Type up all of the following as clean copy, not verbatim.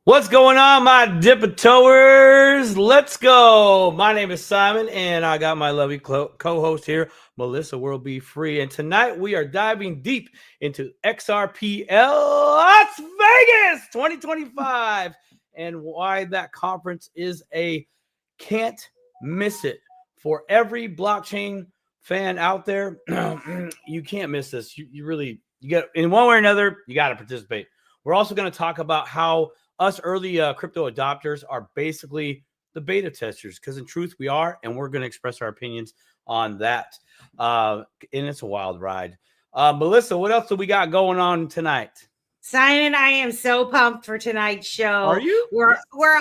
What's going on, my Dip A Toers? Let's go. My name is Simon, and I got my lovely co-host here, Melissa Will Be Free. And tonight we are diving deep into XRPL Las Vegas 2025 and why that conference is a can't miss it. For every blockchain fan out there, you can't miss this. You get, in one way or another, you got to participate. We're also going to talk about how us early crypto adopters are basically the beta testers, because in truth we are, and we're going to express our opinions on that. And it's a wild ride. Melissa, what else do we got going on tonight? Simon, I am so pumped for tonight's show. Are you? We're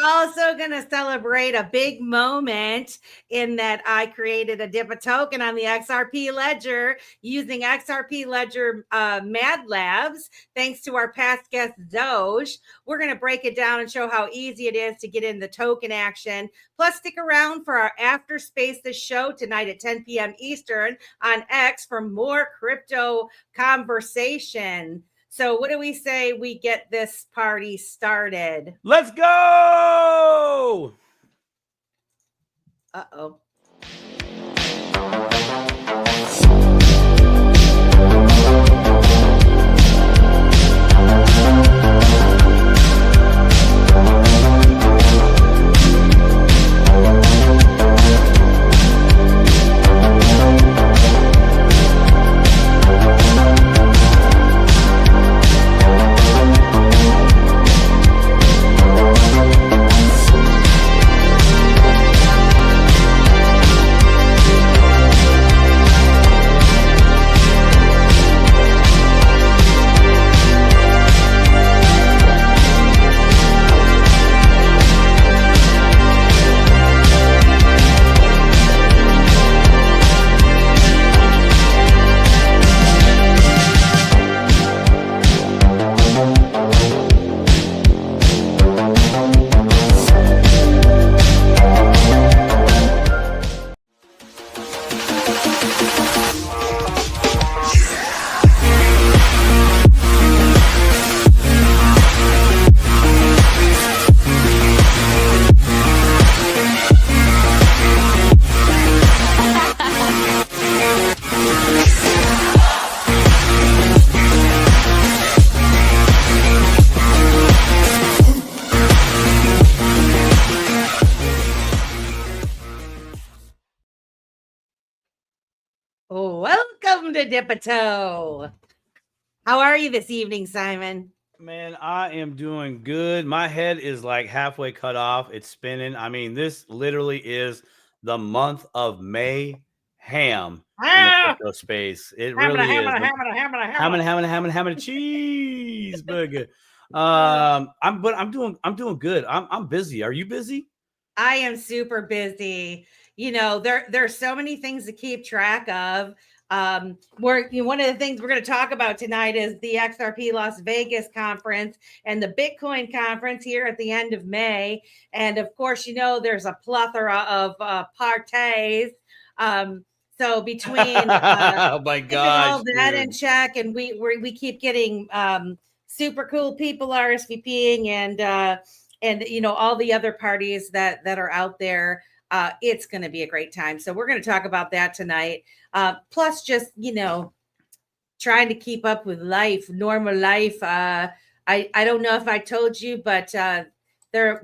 also going to celebrate a big moment in that I created a Dip A Token on the XRP Ledger using XRP Ledger Mad Labs, thanks to our past guest, Xoge. We're going to break it down and show how easy it is to get in the token action. Plus, stick around for our After Spaces show tonight at 10 p.m. Eastern on X for more crypto conversation. So what do we say we get this party started? Let's go! Uh-oh. Welcome to Dip A Toe. How are you this evening, Simon? Man, I am doing good. My head is like halfway cut off. It's spinning. I mean, this literally is the month of May ham in the crypto space. It really is. Hammer cheeseburger. I'm doing good. I'm busy. Are you busy? I am super busy. You know, there's so many things to keep track of. One of the things we're going to talk about tonight is the XRP Las Vegas conference and the Bitcoin conference here at the end of May. And of course, you know, there's a plethora of parties. So between oh my gosh, all that in check, and we keep getting super cool people RSVPing and you know, all the other parties that are out there. It's going to be a great time. So we're going to talk about that tonight. Plus just, you know, trying to keep up with life, normal life. I don't know if I told you, but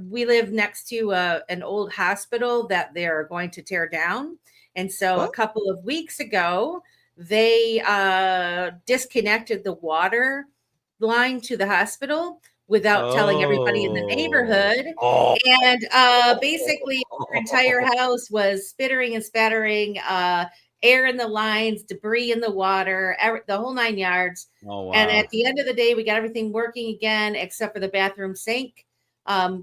we live next to an old hospital that they're going to tear down. And so a couple of weeks ago, they disconnected the water line to the hospital without telling everybody in the neighborhood. And basically our entire house was spittering and spattering, air in the lines, debris in the water, the whole 9 yards. Oh, wow. And at the end of the day, we got everything working again, except for the bathroom sink,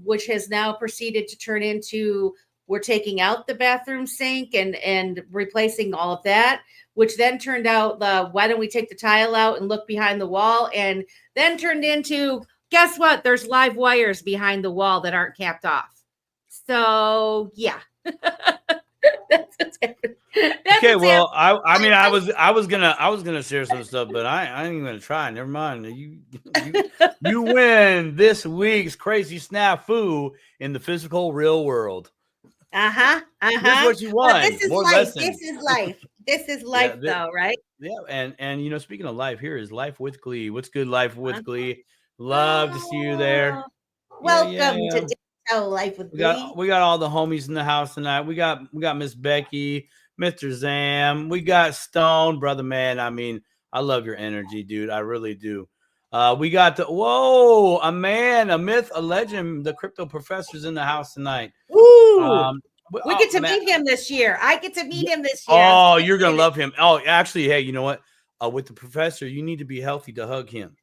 which has now proceeded to turn into, we're taking out the bathroom sink and replacing all of that, which then turned out, why don't we take the tile out and look behind the wall, and then turned into, guess what? There's live wires behind the wall that aren't capped off. So, yeah. That's what's happening. Okay, well, I mean, I was gonna share some stuff, but I ain't gonna try. Never mind. You win this week's crazy snafu in the physical real world. This is what you won. Well, this is More life. lessons. This is life. This is life, though, right? Yeah, and speaking of life, here is Life with Glee. What's good, Life with Glee? Love to see you there. Welcome to Dip A Toekin Life with Glee. We got all the homies in the house tonight. We got Miss Becky, Mr. Zam. We got Stone, brother man. I mean, I love your energy, dude. I really do. We got a man, a myth, a legend. The crypto professor's in the house tonight. Woo! We get to meet him this year. I get to meet him this year. Oh, you're gonna love him. Oh, actually, hey, you know what? With the professor, you need to be healthy to hug him.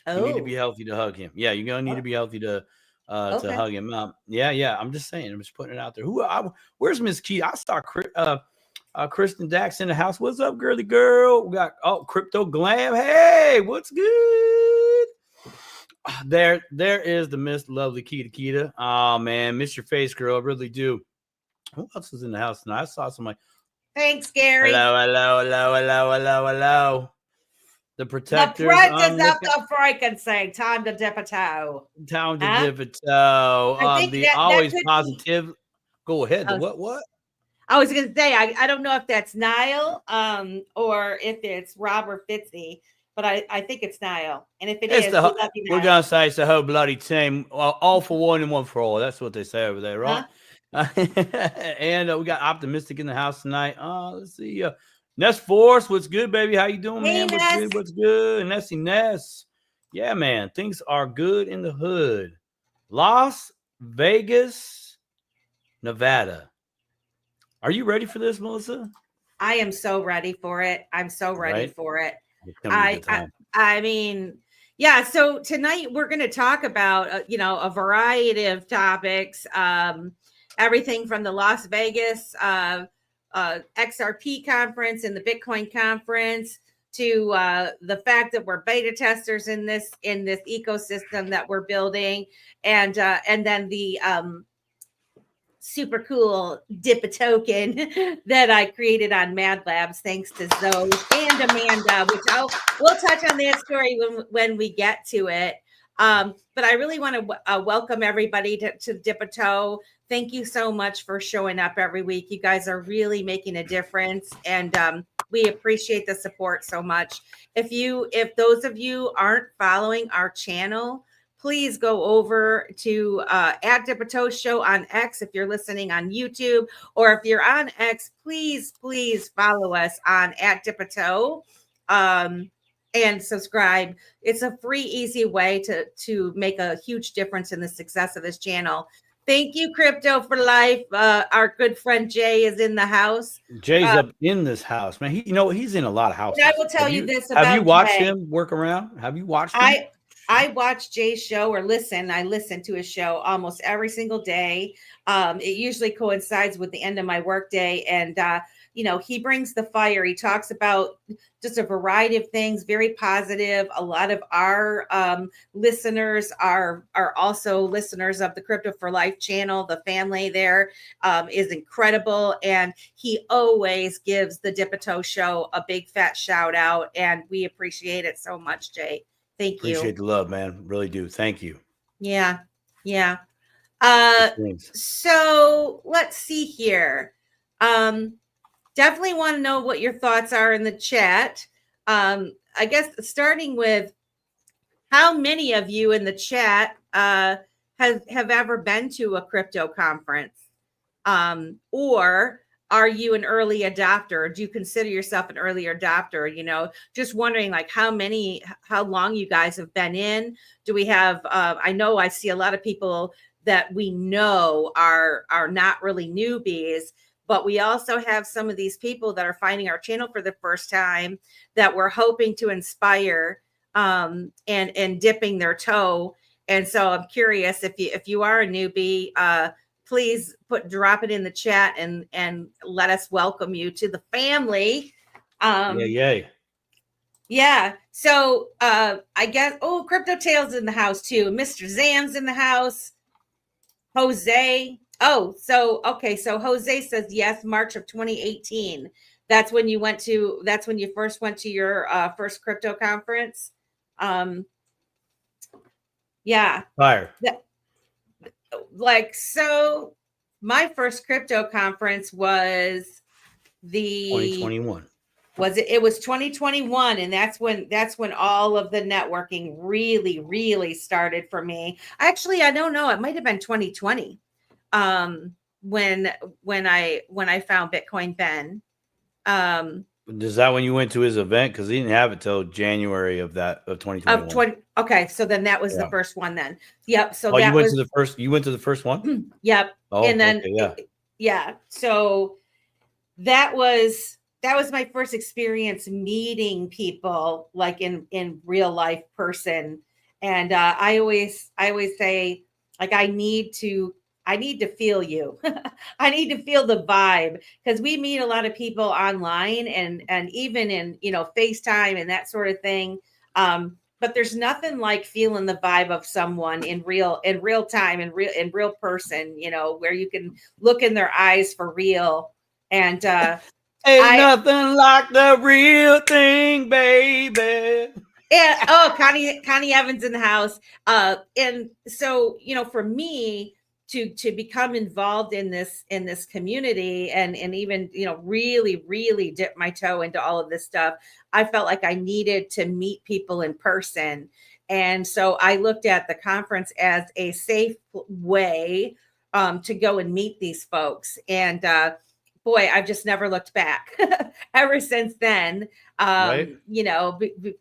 You need to be healthy to hug him. Yeah, you're gonna need to be healthy to hug him up. Yeah. I'm just saying. I'm just putting it out there. Where's Miss Key? I saw Kristen Dax in the house. What's up, girly girl? We got Crypto Glam. Hey, what's good? There is the Miss Lovely Kita. Oh man, miss your face, girl. I really do. Who else is in the house tonight? I saw somebody. Thanks, Gary. Hello. The protectors. The predators of the freaking saying, time to dip a toe. Time to dip a toe. The always positive. Go ahead. What? I was going to say, I don't know if that's Niall or if it's Rob or Fitzy, but I think it's Niall. And if it's we're going to say it's the whole bloody team. All for one and one for all. That's what they say over there, right? Huh? And we got Optimistic in the house tonight. Let's see. Ness Force, what's good, baby? How you doing, man? What's good? Nessie Ness. Yeah, man. Things are good in the hood. Las Vegas, Nevada. Are you ready for this, Melissa? I am so ready for it. I'm so ready for it. I mean, yeah. So tonight we're going to talk about, a variety of topics. Everything from the Las Vegas XRP conference and the Bitcoin conference to the fact that we're beta testers in this ecosystem that we're building, and then the super cool Dip A Toekin that I created on Mad Labs thanks to Xoge and Amanda, which we'll touch on that story when we get to it. But I really want to welcome everybody to Dip A Toe. Thank you so much for showing up every week. You guys are really making a difference, and we appreciate the support so much. If those of you aren't following our channel, please go over to at Dip A Toe Show on X if you're listening on YouTube, or if you're on X, please follow us on at Dip A Toe. And subscribe. It's a free, easy way to make a huge difference in the success of this channel. Thank you, Crypto for Life. Our good friend Jay is in the house. Jay's up in this house, man. He's in a lot of houses. And I will tell you this about Have you watched Jay. him work around? Have you watched him? I watch Jay's show or listen. I listen to his show almost every single day. It usually coincides with the end of my workday, and he brings the fire. He talks about just a variety of things, very positive. A lot of our listeners are also listeners of the Crypto for Life channel. The family there is incredible. And he always gives the Dip A Toe Show a big fat shout out. And we appreciate it so much, Jay. Thank you. Appreciate the love, man. Really do. Thank you. Yeah. So let's see here. Definitely want to know what your thoughts are in the chat. I guess starting with how many of you in the chat have ever been to a crypto conference? Or are you an early adopter? Do you consider yourself an early adopter? Just wondering like how long you guys have been in. Do we have, I know I see a lot of people that we know are not really newbies, but we also have some of these people that are finding our channel for the first time that we're hoping to inspire and dipping their toe. And so I'm curious if you are a newbie, please drop it in the chat and let us welcome you to the family. Yeah. So I guess, Crypto Tails in the house too. Mr. Zam's in the house. Jose, Oh, so okay. So Jose says yes, March of 2018. That's when you went to. That's when you first went to your first crypto conference. Um, yeah. Fire. Like so, my first crypto conference was the 2021. it was 2021, and that's when all of the networking really started for me. Actually, I don't know, it might have been 2020 when I found Bitcoin Ben. Is that when you went to his event? Because he didn't have it till January of 2021. Okay, so then that was the first one then. Yep. So you that went was to the first. You went to the first one. Yep. Oh, And then okay, yeah. So that was my first experience meeting people like in real life person. And I always say, like, I need to feel you. I need to feel the vibe, because we meet a lot of people online and even in, FaceTime and that sort of thing. But there's nothing like feeling the vibe of someone in real time, in real person, where you can look in their eyes for real. And Ain't nothing like the real thing, baby. Oh, Connie Evans in the house. And so, for me to become involved in this community and even, really dip my toe into all of this stuff, I felt like I needed to meet people in person. And so I looked at the conference as a safe way to go and meet these folks. And boy, I've just never looked back ever since then. Right.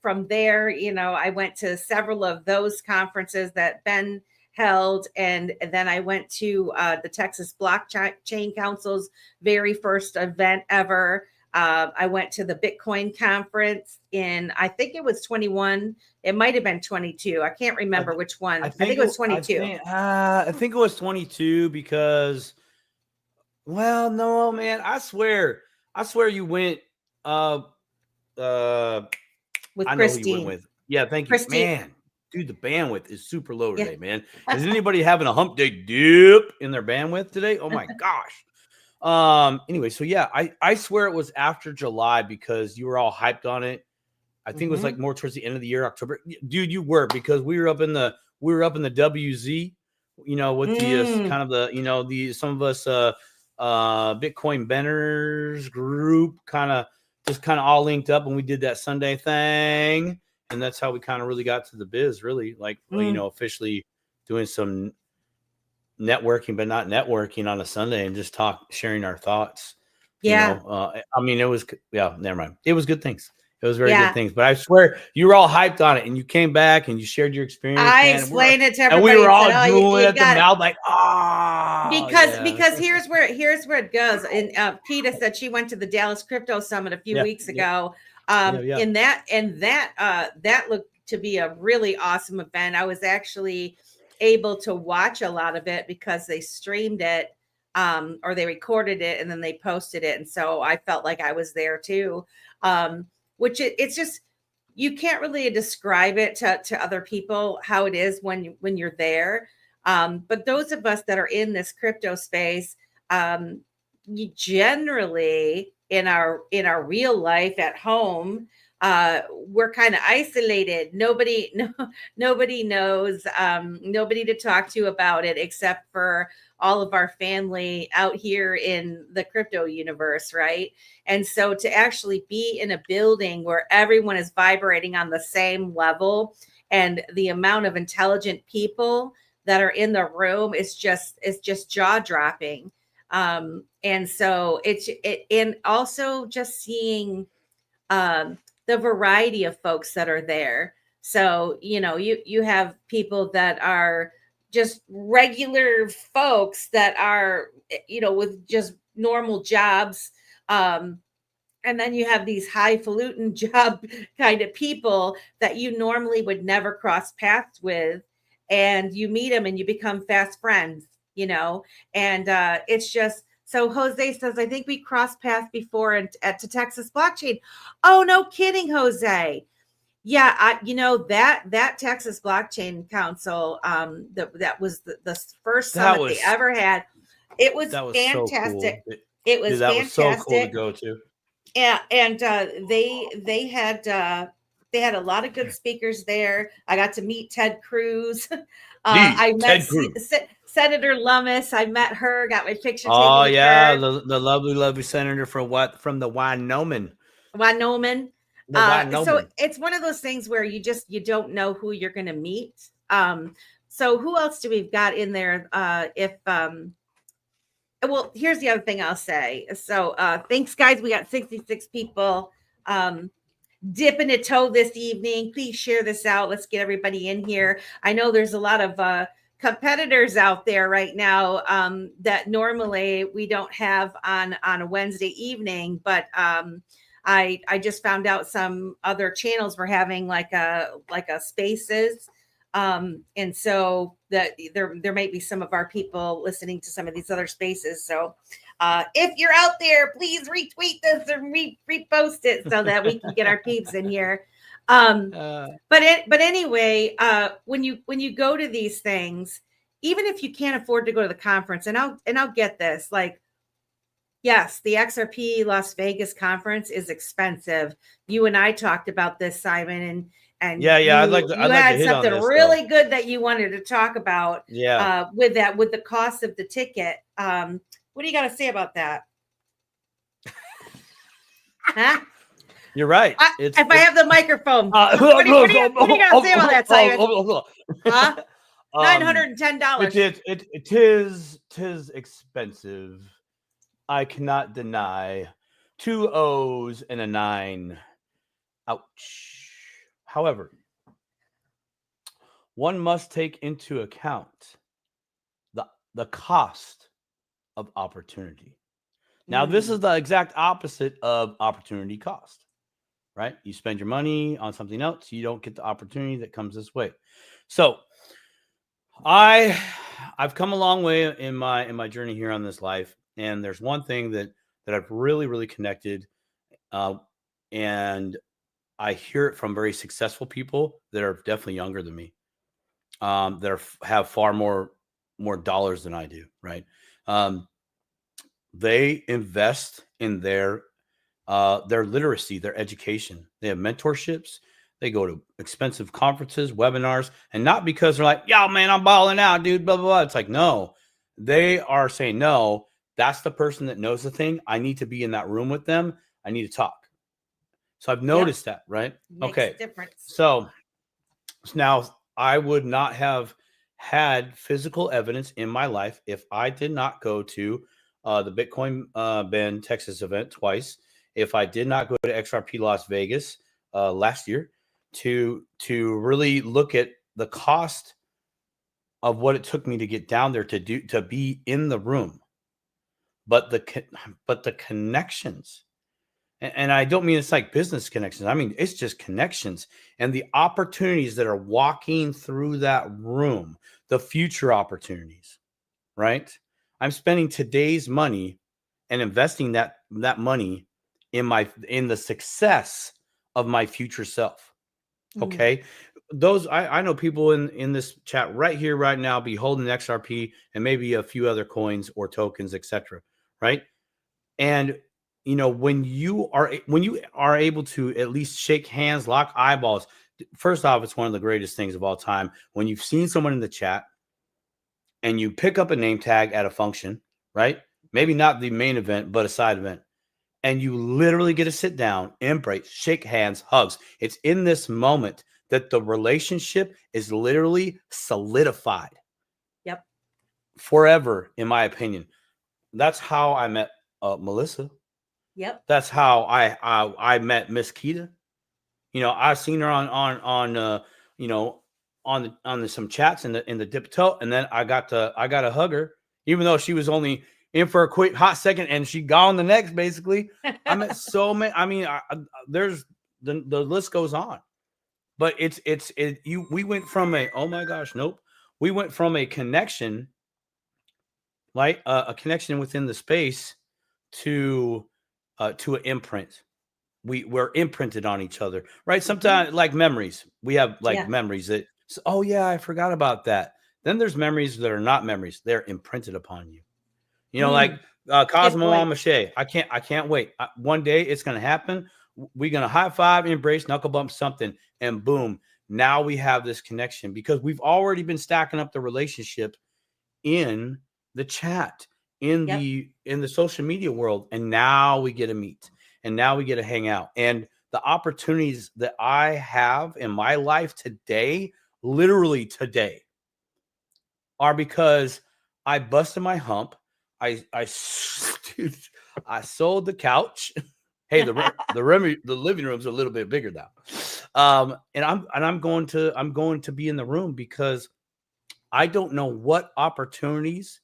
From there, I went to several of those conferences that Ben held, and then I went to the Texas Blockchain Council's very first event ever. I went to the Bitcoin conference in, I think it was 21. It might have been 22. I can't remember which one. I think it was 22. I think it was 22 because, well, no, man, I swear you went with I know Christine. who you went with. Yeah, thank you. Christine. Man, dude, the bandwidth is super low today, man. Is anybody having a hump day dip in their bandwidth today? Oh my gosh. Anyway, so yeah, I swear it was after July because you were all hyped on it. I think it was like more towards the end of the year, October. Dude, you were, because we were up in the WZ, with the kind of the some of us Bitcoin Benners group kind of all linked up, and we did that Sunday thing, and that's how we kind of really got to the biz, really, like officially doing some networking, but not networking on a Sunday, and just sharing our thoughts. I mean, it was never mind. It was good things. It was very good things. But I swear you were all hyped on it, and you came back and you shared your experience. I explained it to everybody, and we were all drooling at the mouth, like, because here's where it goes. And Peta said she went to the Dallas Crypto Summit a few weeks ago. And that looked to be a really awesome event. I was actually able to watch a lot of it because they streamed it, or they recorded it and then they posted it, and so I felt like I was there too. Which it's just, you can't really describe it to other people how it is when you're there. But those of us that are in this crypto space, you generally in our real life at home, we're kind of isolated. Nobody knows, nobody to talk to about it except for all of our family out here in the crypto universe, right? And so to actually be in a building where everyone is vibrating on the same level, and the amount of intelligent people that are in the room is just jaw dropping. And so and also just seeing the variety of folks that are there. So, you have people that are just regular folks that are, with just normal jobs. And then you have these highfalutin job kind of people that you normally would never cross paths with. And you meet them and you become fast friends, and it's just, so Jose says, I think we crossed paths before at Texas Blockchain. Oh, no kidding, Jose. Yeah, that Texas Blockchain Council, that was the first summit they ever had. It was That was so cool. fantastic. It was Dude, that was so cool to fantastic. go to. Yeah, and they had a lot of good speakers there. I got to meet Ted Cruz. I met Ted Cruz. Senator Lummis. I met her. Got my picture taken. Oh with yeah, her. the lovely senator from the Wyoming. Wyoming. The Wyoming. So it's one of those things where you don't know who you're going to meet. So who else do we've got in there? Well, here's the other thing I'll say. So thanks, guys. We got 66 people dipping a toe this evening. Please share this out. Let's get everybody in here. I know there's a lot of competitors out there right now that normally we don't have on a Wednesday evening, but I just found out some other channels were having like a spaces. And so that there might be some of our people listening to some of these other spaces. So if you're out there, please retweet this or repost it so that we can get our peeps in here. But anyway, when you go to these things, even if you can't afford to go to the conference, and I'll get this, like, yes, the XRP Las Vegas conference is expensive. You and I talked about this, Simon, and yeah, I'd like to had hit something on this, really good that you wanted to talk about. Yeah, with the cost of the ticket. What do you got to say about that? Huh? You're right. If I have the microphone, what do you got to say about that, Simon? Huh? $910. It is expensive. I cannot deny. 2 O's and a 9. Ouch. However, one must take into account the cost of opportunity. Now, this is the exact opposite of opportunity cost, right? You spend your money on something else, you don't get the opportunity that comes this way. So, I've come a long way in my journey here on this life, and there's one thing that I've really connected, and I hear it from very successful people that are definitely younger than me, that have far more dollars than I do, right? They invest in their literacy, their education. They have mentorships. They go to expensive conferences, webinars, and not because they're like, yo, man, I'm balling out, dude, blah, blah, blah. It's like, no, they are saying, no, that's the person that knows the thing. I need to be in that room with them. I need to talk. So I've noticed that, right? Makes a difference. So now I would not have had physical evidence in my life if I did not go to the Bitcoin Bend Texas event twice. If I did not go to XRP Las Vegas last year to really look at the cost of what it took me to get down there to be in the room, but the connections. And I don't mean it's like business connections. I mean, it's just connections and the opportunities that are walking through that room, the future opportunities, right? I'm spending today's money and investing that money in the success of my future self. Okay. Those, I know people in this chat right here, right now, be holding XRP and maybe a few other coins or tokens, etc. Right. And when you are able to at least shake hands, lock eyeballs, first off, it's one of the greatest things of all time. When you've seen someone in the chat and you pick up a name tag at a function, right? Maybe not the main event, but a side event. And you literally get to sit down, embrace, shake hands, hugs. It's in this moment that the relationship is literally solidified. Yep. Forever, in my opinion. That's how I met Melissa. Yep. That's how I met Miss Keita. I've seen her on some chats in the Dip A Toekin, and then I got to hug her, even though she was only in for a quick hot second and she gone the next. Basically, I met so many. I mean, there's the list goes on, but we went from we went from a connection, right? A connection within the space to an imprint. We're imprinted on each other, right? Sometimes like memories, we have memories that, oh yeah, I forgot about that. Then there's memories that are not memories. They're imprinted upon you. You know, like Cosmo point. on Mache. I can't wait. One day it's gonna happen. We're gonna high five, embrace, knuckle bump something, and boom. Now we have this connection because we've already been stacking up the relationship in the chat, in Yep. the social media world, and now we get to meet, and now we get to hang out. And the opportunities that I have in my life today, literally today, are because I busted my hump. I dude, I sold the couch. Hey, the living room's a little bit bigger now. And I'm going to be in the room because I don't know what opportunities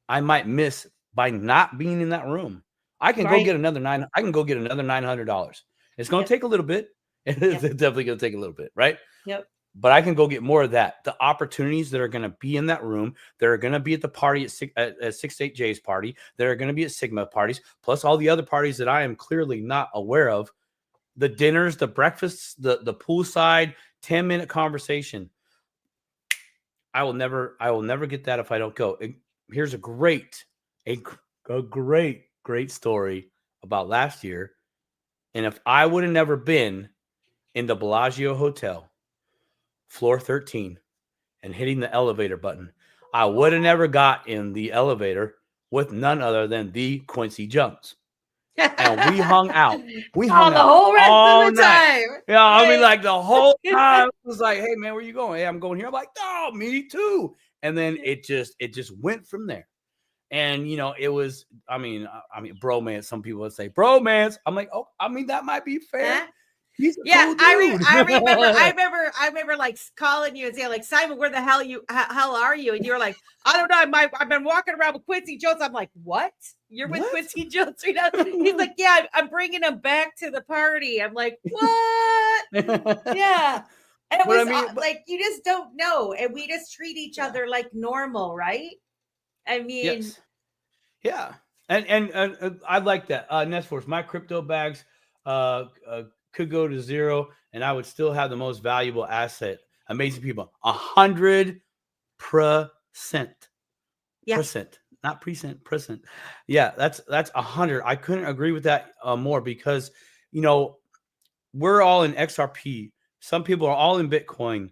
I might miss by not being in that room. I can go get another $900. It's going to take a little bit. It's definitely going to take a little bit, right? Yep. But I can go get more of that. The opportunities that are going to be in that room, that are going to be at the party at 6-8J's party, that are going to be at Sigma parties, plus all the other parties that I am clearly not aware of. The dinners, the breakfasts, the poolside 10-minute conversation. I will never get that if I don't go. Here's a great story about last year. And if I would have never been in the Bellagio Hotel, floor 13, and hitting the elevator button, I would have never got in the elevator with none other than the Quincy Jones. And we hung out. We hung the out whole rest all of the night. time. Yeah, I mean, like the whole time it was like, hey man, where you going? Hey, I'm going here. I'm like, oh, me too. And then it just went from there. And you know, it was, I mean, bromance. Some people would say bromance. I'm like, oh, I mean, that might be fair. He's a cool dude. I remember like calling you and saying like, Simon, where the hell are you? And you're like, I don't know. I've been walking around with Quincy Jones. I'm like, what? You're with Quincy Jones right now? He's like, yeah, I'm bringing him back to the party. I'm like, what? Yeah. And it was like, you just don't know. And we just treat each other like normal, right? I mean, yes. Yeah. And I like that. Nestforce, my crypto bags could go to zero and I would still have the most valuable asset. Amazing people. 100%. Yeah. Percent, not percent. Yeah, that's 100. I couldn't agree with that more because, you know, we're all in XRP. Some people are all in Bitcoin,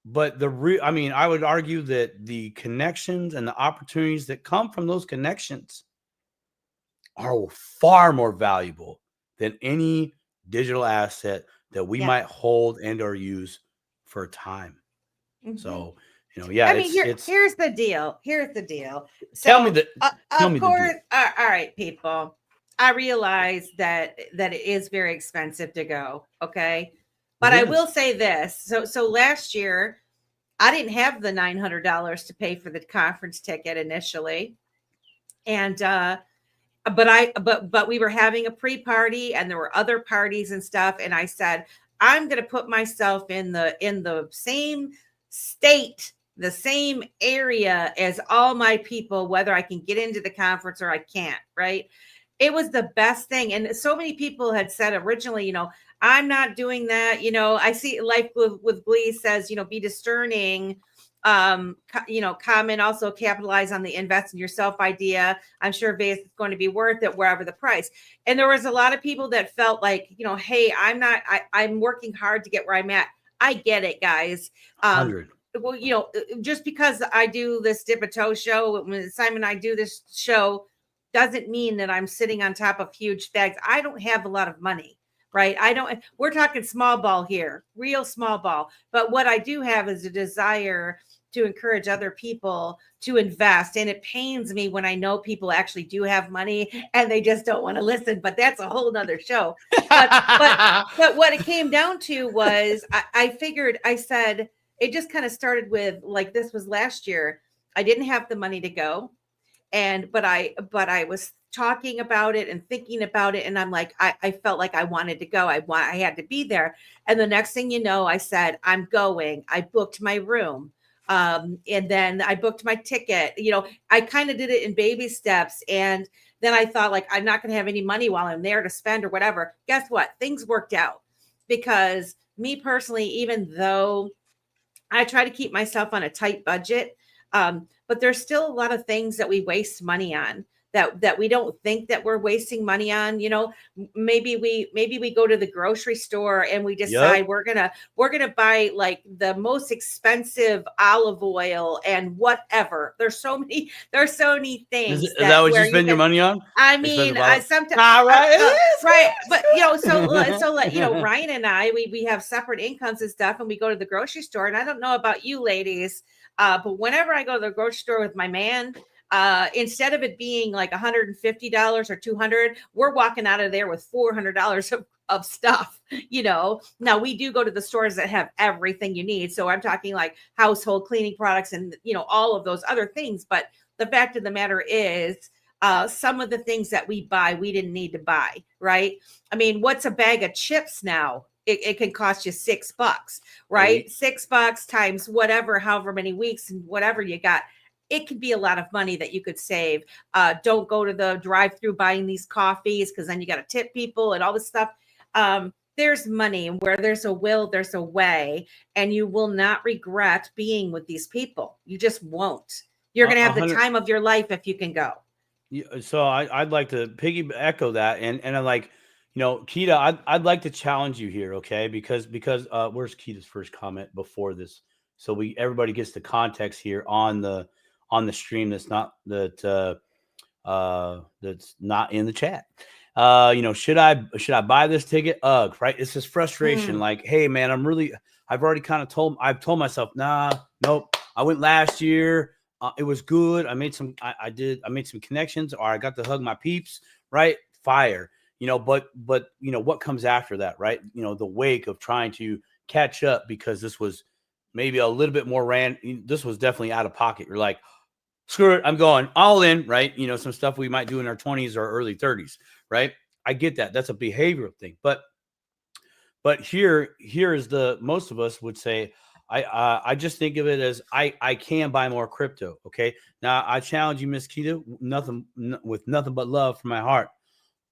but I would argue that the connections and the opportunities that come from those connections are far more valuable than any digital asset that we might hold and or use for time. Mm-hmm. So, you know, yeah. I mean, here's the deal. So, tell me the of course. All right, people. I realize that it is very expensive to go. Okay, but I will say this. So last year, I didn't have the $900 to pay for the conference ticket initially, and but we were having a pre-party, and there were other parties and stuff, and I said, I'm going to put myself in the same state, the same area as all my people, whether I can get into the conference or I can't, right? It was the best thing. And so many people had said originally, you know, I'm not doing that. You know, I see Life with Glee says, you know, be discerning, you know, comment, also capitalize on the invest in yourself idea. I'm sure Vegas is going to be worth it wherever the price. And there was a lot of people that felt like, you know, hey, I'm working hard to get where I'm at. I get it, guys. 100. Well, you know, just because I do this Dip A Toe show, when Simon and I do this show, doesn't mean that I'm sitting on top of huge bags. I don't have a lot of money, right? We're talking small ball here, real small ball. But what I do have is a desire to encourage other people to invest. And it pains me when I know people actually do have money and they just don't want to listen, but that's a whole nother show. But what it came down to was I said, it just kind of started with like, this was last year. I didn't have the money to go. But I was talking about it and thinking about it. And I'm like, I felt like I wanted to go. I had to be there. And the next thing you know, I said, I'm going. I booked my room. And then I booked my ticket. You know, I kind of did it in baby steps. And then I thought like, I'm not going to have any money while I'm there to spend or whatever. Guess what? Things worked out because me personally, even though I try to keep myself on a tight budget, but there's still a lot of things that we waste money on. that we don't think that we're wasting money on. You know, maybe we go to the grocery store and we decide we're gonna buy like the most expensive olive oil and whatever. There's so many things is that what you spend your money on? I mean, sometimes, right, but you know, you know, Ryan and I, we have separate incomes and stuff, and we go to the grocery store. And I don't know about you ladies, but whenever I go to the grocery store with my man, instead of it being like $150 or $200, we're walking out of there with $400 of stuff. You know, now we do go to the stores that have everything you need. So I'm talking like household cleaning products and, you know, all of those other things. But the fact of the matter is, some of the things that we buy, we didn't need to buy, right? I mean, what's a bag of chips now? It can cost you $6, right? $6 times whatever, however many weeks and whatever you got. It could be a lot of money that you could save. Don't go to the drive-through buying these coffees because then you got to tip people and all this stuff. There's money, and where there's a will, there's a way, and you will not regret being with these people. You just won't. You're going to have the time of your life if you can go. So I'd like to echo that, and I'm like, you know, Keita, I'd like to challenge you here, okay? Because where's Keita's first comment before this? So everybody gets the context here on the stream that's not in the chat. You know, should I buy this ticket? Right? It's this frustration, like, hey man, I've already kind of told myself, nah, nope. I went last year. It was good. I made some connections, or I got to hug my peeps, right? Fire, you know, but you know, what comes after that, right? You know, the wake of trying to catch up, because this was maybe a little bit more this was definitely out of pocket. You're like, screw it, I'm going all in, right? You know, some stuff we might do in our 20s or early 30s, right? I get that. That's a behavioral thing. But here is most of us would say, I just think of it as I can buy more crypto. Okay. Now I challenge you, Miss Keita, with nothing but love from my heart.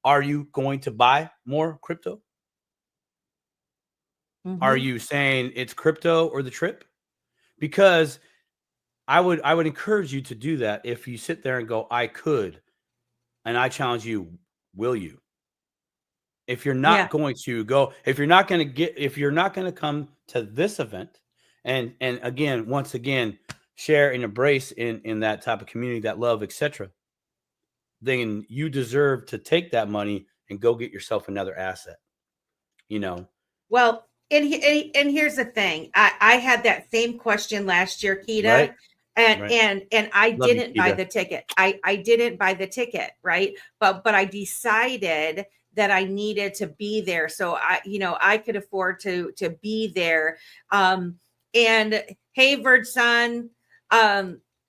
Are you going to buy more crypto? Are you saying it's crypto or the trip? Because I would encourage you to do that. If you sit there and go, I could, and I challenge you, will you? If you're not going to go, if you're not going to come to this event, and again, once again, share and embrace in that type of community, that love, etc., then you deserve to take that money and go get yourself another asset. You know. Well, and here's the thing. I had that same question last year, Keita. Right. And I didn't buy the ticket. I didn't buy the ticket, right? But I decided that I needed to be there, so I could afford to be there. And hey, Verdson,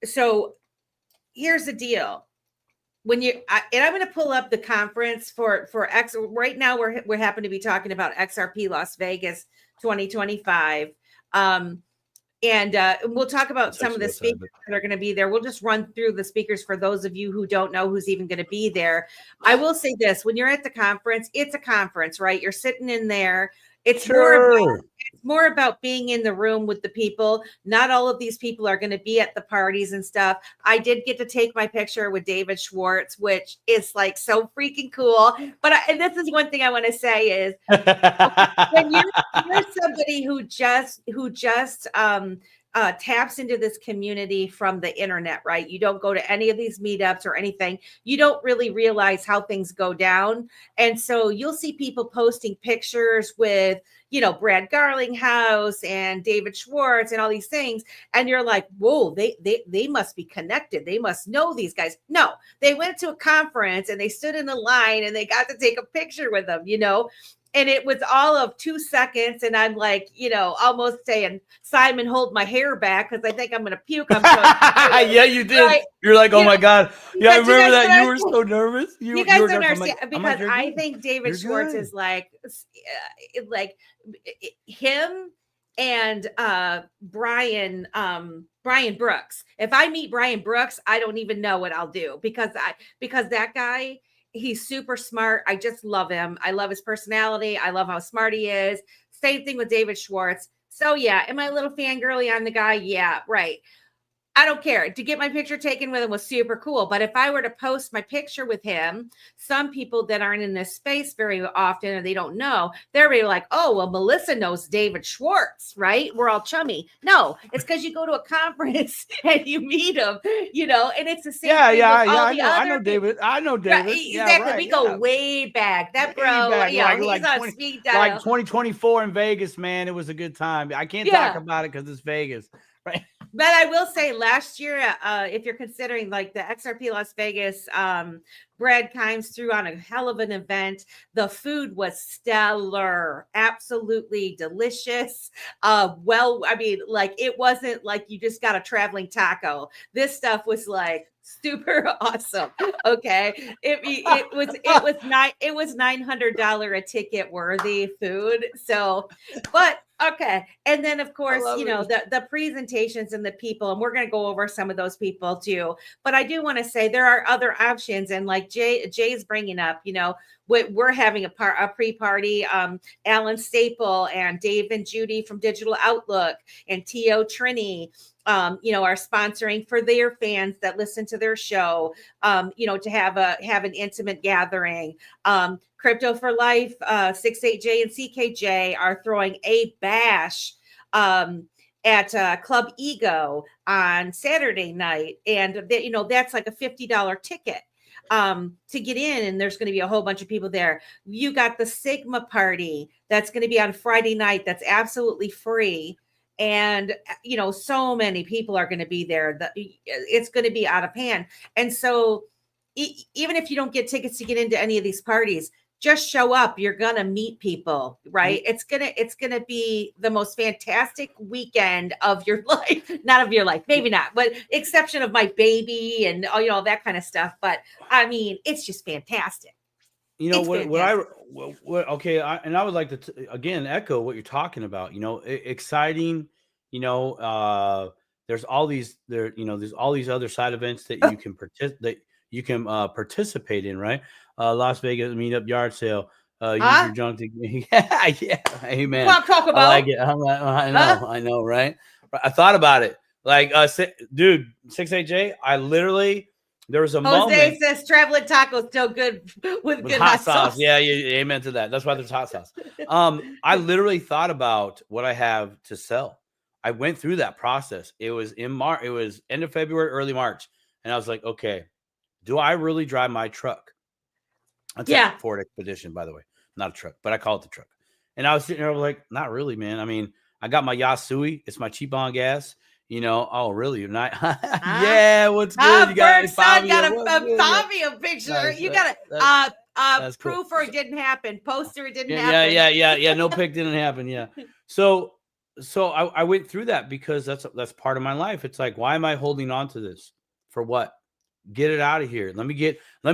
so here's the deal. When and I'm going to pull up the conference for X right now. We happen to be talking about XRP Las Vegas 2025. And we'll talk about some of the speakers that are going to be there. We'll just run through the speakers for those of you who don't know who's even going to be there. I will say this: when you're at the conference, it's a conference, right? You're sitting in there. It's more about being in the room with the people. Not all of these people are going to be at the parties and stuff. I did get to take my picture with David Schwartz, which is like so freaking cool. But and this is one thing I want to say is when you're somebody who just taps into this community from the internet, right? You don't go to any of these meetups or anything. You don't really realize how things go down. And so you'll see people posting pictures with, Brad Garlinghouse and David Schwartz and all these things. And you're like, whoa, they must be connected. They must know these guys. No, they went to a conference and they stood in a line and they got to take a picture with them, And it was all of 2 seconds. And I'm like, almost saying, Simon, hold my hair back because I think I'm going to puke. Yeah, you did. Right? You're like, oh my God. Yeah, I remember that. You were so nervous. You guys don't understand because I think David Schwartz is like him and Brian Brooks. If I meet Brian Brooks, I don't even know what I'll do because that guy, he's super smart. I just love him. I love his personality. I love how smart he is. Same thing with David Schwartz. So yeah, am I a little fangirly on the guy? Yeah, right. I don't care. To get my picture taken with him was super cool. But if I were to post my picture with him, some people that aren't in this space very often and they don't know, they're really like, oh, well, Melissa knows David Schwartz, right? We're all chummy. No, it's because you go to a conference and you meet him, and it's the same thing with all the I know other David. I know Right, David. Yeah, exactly. right. We go way back. That bro, he's on speed dial. Like 2024 in Vegas, man. It was a good time. I can't talk about it because it's Vegas, right? But I will say last year, if you're considering like the XRP Las Vegas, Brad Kimes threw on a hell of an event. The food was stellar, absolutely delicious. Like it wasn't like you just got a traveling taco. This stuff was like super awesome. Okay. It was $900 a ticket worthy food. So, but okay. And then of course, the presentations and the people, and we're going to go over some of those people too. But I do want to say there are other options. And like Jay's bringing up, we're having a pre-party, Alan Staple and Dave and Judy from Digital Outlook and T.O. Trini, are sponsoring for their fans that listen to their show, to have an intimate gathering. Crypto for Life, 68J and CKJ are throwing a bash at Club Ego on Saturday night. And that's like a $50 ticket to get in, and there's going to be a whole bunch of people there. You got the Sigma party that's going to be on Friday night. That's absolutely free. And, so many people are going to be there that it's going to be out of hand. And so even if you don't get tickets to get into any of these parties, just show up. You're going to meet people, right? It's going to be the most fantastic weekend of your life. Not of your life, maybe not, but exception of my baby and all that kind of stuff. But I mean, it's just fantastic. And I would like to again echo what you're talking about. Exciting. There's all these there's all these other side events that you can participate in, right? Las Vegas meetup yard sale. Use your junk to Hey man, what I'm talking about. I like it. I know, right? I thought about it. Like, dude, 68J. I literally. There was a moment. Jose says traveling tacos still good with good hot sauce. Yeah, amen to that. That's why there's hot sauce. I literally thought about what I have to sell. I went through that process. It was in March. It was end of February, early March, and I was like, okay, do I really drive my truck? That's a Ford Expedition, by the way, not a truck, but I call it the truck. And I was sitting there like, not really, man. I mean, I got my Yasui. It's my cheap on gas. Oh, really? You're not? Yeah, what's good? You got a picture. Nice. You got a proof cool. Or it didn't happen. Poster, it didn't happen. Yeah. No pic didn't happen. Yeah. So I went through that because that's part of my life. It's like, why am I holding on to this? For what? Get it out of here. Let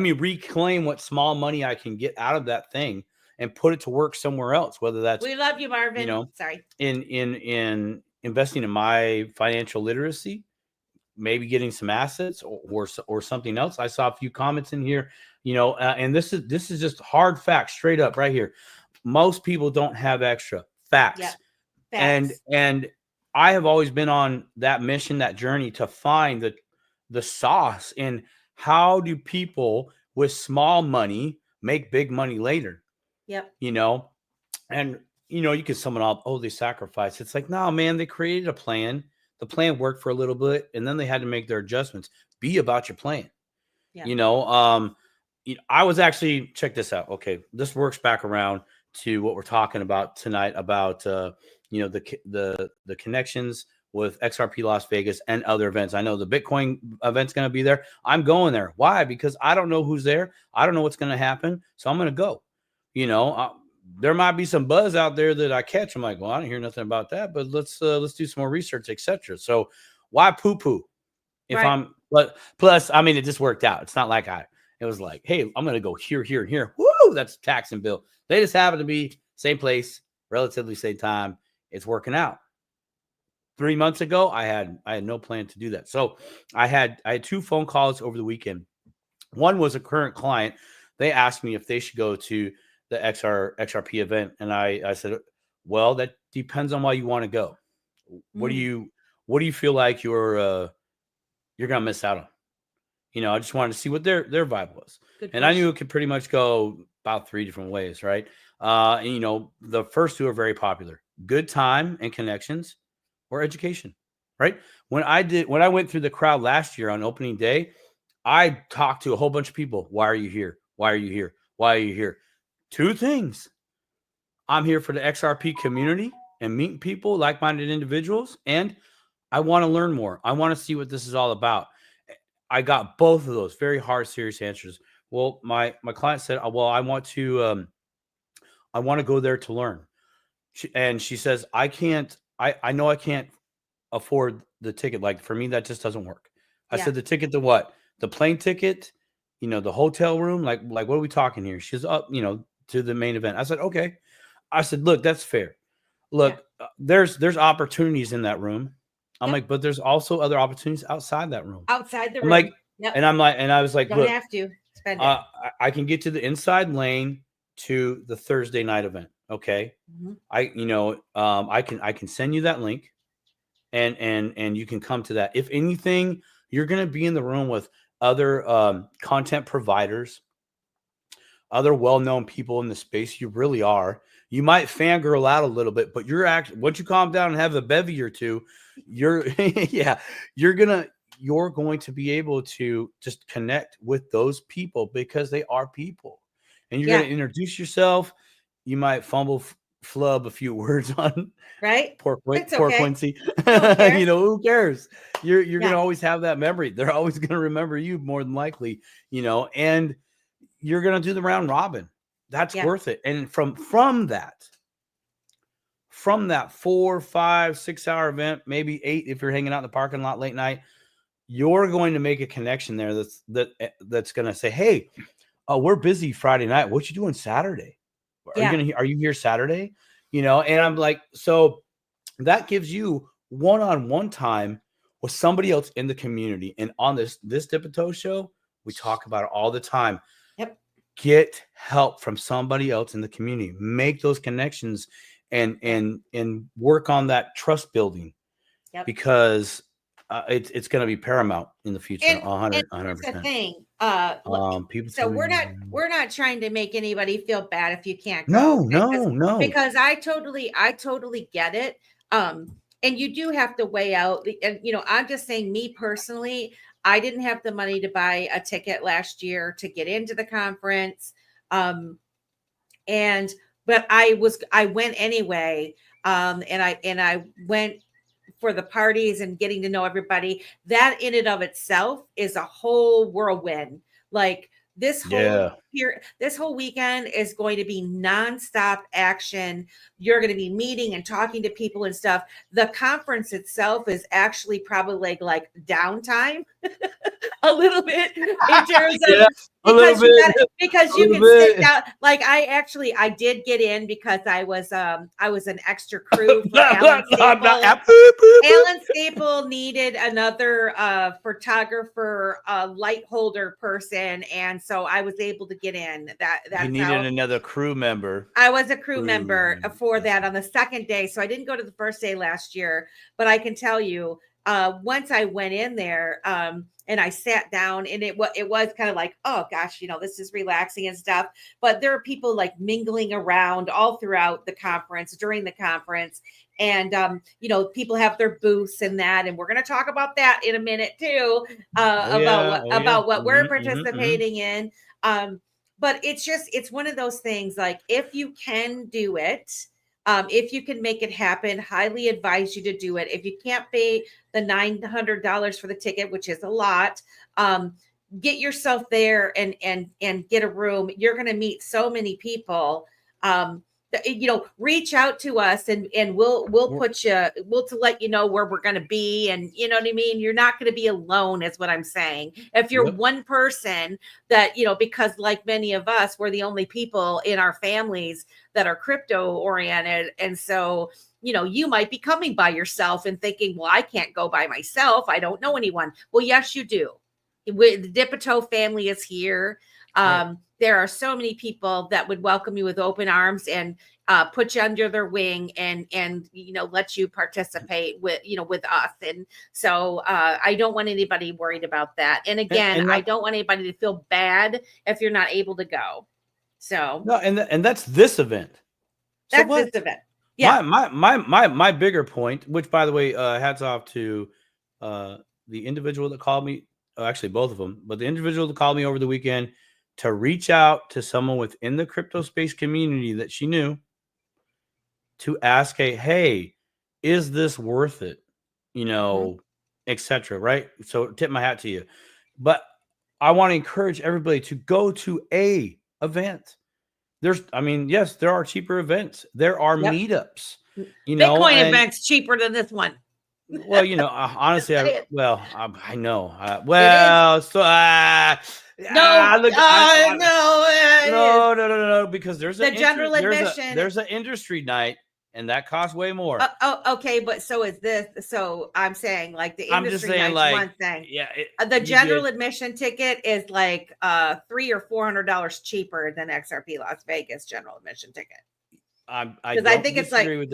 me reclaim what small money I can get out of that thing and put it to work somewhere else. Whether that's, we love you, Marvin. Sorry. In investing in my financial literacy, maybe getting some assets or something else. I saw a few comments in here, and this is just hard facts, straight up right here. Most people don't have extra facts. Yeah. Facts. And I have always been on that mission, that journey to find the sauce in how do people with small money make big money later. Yep. And you can sum it up. Oh, they sacrificed. It's like, no, man, they created a plan. The plan worked for a little bit, and then they had to make their adjustments. Be about your plan. Yeah. I was actually, check this out. Okay, this works back around to what we're talking about tonight about the connections with XRP Las Vegas and other events. I know the Bitcoin event's going to be there. I'm going there. Why? Because I don't know who's there. I don't know what's going to happen. So I'm going to go. There might be some buzz out there that I catch. I'm like, well, I don't hear nothing about that, but let's do some more research, etc. So why poo-poo? Plus, I mean, it just worked out. It's not like it was like, hey, I'm going to go here, here, and here. Woo! That's tax and bill. They just happen to be same place, relatively same time. It's working out. 3 months ago, I had no plan to do that. So I had 2 phone calls over the weekend. One was a current client. They asked me if they should go to the XRP event. And I said, well, that depends on why you want to go. What do you feel like your you're going to miss out on. You know, I just wanted to see what their vibe was. Good And I question. knew it could pretty much go about 3 different ways, right? And, you know, the first 2 are very popular. Good time and connections or education, right? When I went through the crowd last year on opening day, I talked to a whole bunch of people. Why are you here? Why are you here? Why are you here? 2 things. I'm here for the XRP community and meeting people, like-minded individuals, and I want to learn more. I want to see what this is all about. I got both of those very hard, serious answers. Well, my client said, well, I want to go there to learn. She says, I know I can't afford the ticket. Like, for me, that just doesn't work. I said, the ticket to what? The plane ticket, you know, the hotel room, like what are we talking here? She's up, you know, to the main event. I said, okay. I said, look, that's fair. Look, there's opportunities in that room. I'm like, but there's also other opportunities outside that room. Outside the I'm room. like, and I was like, don't look, have to spend it. I can get to the inside lane to the Thursday night event. Okay. I can send you that link and you can come to that. If anything, you're going to be in the room with other content providers, other well-known people in the space. You really are. You might fangirl out a little bit, but once you calm down and have a bevy or 2, you're going to be able to just connect with those people because they are people. And you're going to introduce yourself. You might flub a few words on poor Quincy. You know, who cares? You're going to always have that memory. They're always going to remember you more than likely, you know, and you're going to do the round robin. That's worth it. And from that 4, 5, 6 hour event, maybe 8 if you're hanging out in the parking lot late night, you're going to make a connection there that's going to say, hey, we're busy Friday night. What you doing Saturday? Are you here Saturday? You know, and I'm like, so that gives you one-on-one time with somebody else in the community. And on this Dip A Toe show, we talk about it all the time. Get help from somebody else in the community. Make those connections and work on that trust building because it's going to be paramount in the future. 100%. That's the thing. People. So we're not trying to make anybody feel bad if you can't go. No. Because I totally get it. And you do have to weigh out. And you know, I'm just saying, me personally, I didn't have the money to buy a ticket last year to get into the conference. But I went anyway. And I went for the parties and getting to know everybody. That in and of itself is a whole whirlwind. Like this whole weekend is going to be nonstop action. You're going to be meeting and talking to people and stuff. The conference itself is actually probably like downtime a little bit in terms of because you can sit down. Like I did get in because I was an extra crew for Alan Staple. Alan Staple needed another photographer, light holder person, and so I was able to get in. That's you needed another crew member. I was a crew member for that on the second day, so I didn't go to the first day last year. But I can tell you, once I went in there, and I sat down, and it was kind of like, oh gosh, you know, this is relaxing and stuff. But there are people like mingling around all throughout the conference, during the conference. And, you know, people have their booths and that, and we're going to talk about that in a minute too, about what we're participating in. But it's one of those things, like, if you can do it, if you can make it happen, highly advise you to do it. If you can't pay the $900 for the ticket, which is a lot, get yourself there and get a room. You're going to meet so many people. You know, reach out to us and we'll to let you know where we're going to be. And you know what I mean? You're not going to be alone is what I'm saying. If you're one person that, you know, because like many of us, we're the only people in our families that are crypto oriented. And so, you know, you might be coming by yourself and thinking, well, I can't go by myself. I don't know anyone. Well, yes, you do. The Dip A Toe family is here. There are so many people that would welcome you with open arms. And put you under their wing and let you participate with with us. And so I don't want anybody worried about that. And again, I don't want anybody to feel bad if you're not able to go. So no, and that's this event. That's this event. Yeah. My bigger point, which by the way, hats off to the individual that called me. Actually, both of them, but the individual that called me over the weekend to reach out to someone within the crypto space community that she knew to ask, hey, is this worth it? Etc. Right. So tip my hat to you. But I want to encourage everybody to go to a event. Yes, there are cheaper events. There are meetups. Bitcoin events cheaper than this one. Well, honestly, I know. No, because there's an industry night, and that costs way more. Okay, but so is this. So I'm saying like the industry night's one thing. Yeah, the general admission ticket is like $300 or $400 cheaper than XRP Las Vegas general admission ticket. Because I think it's like I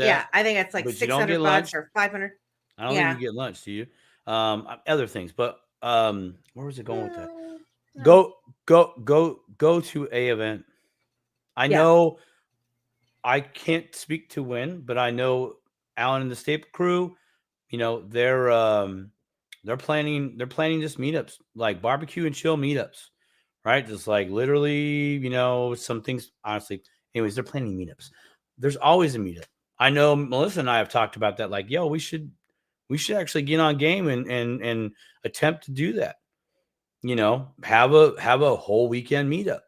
think it's like $600 or $500. I don't think you get lunch, do you? Other things, but where was it going with that? Go to a event. I know I can't speak to when, but I know Alan and the Staple crew, they're planning just meetups, like barbecue and chill meetups, right? Just like literally, some things, honestly. Anyways, they're planning meetups. There's always a meetup. I know Melissa and I have talked about that. Like, we should actually get on game and attempt to do that. Have a whole weekend meetup,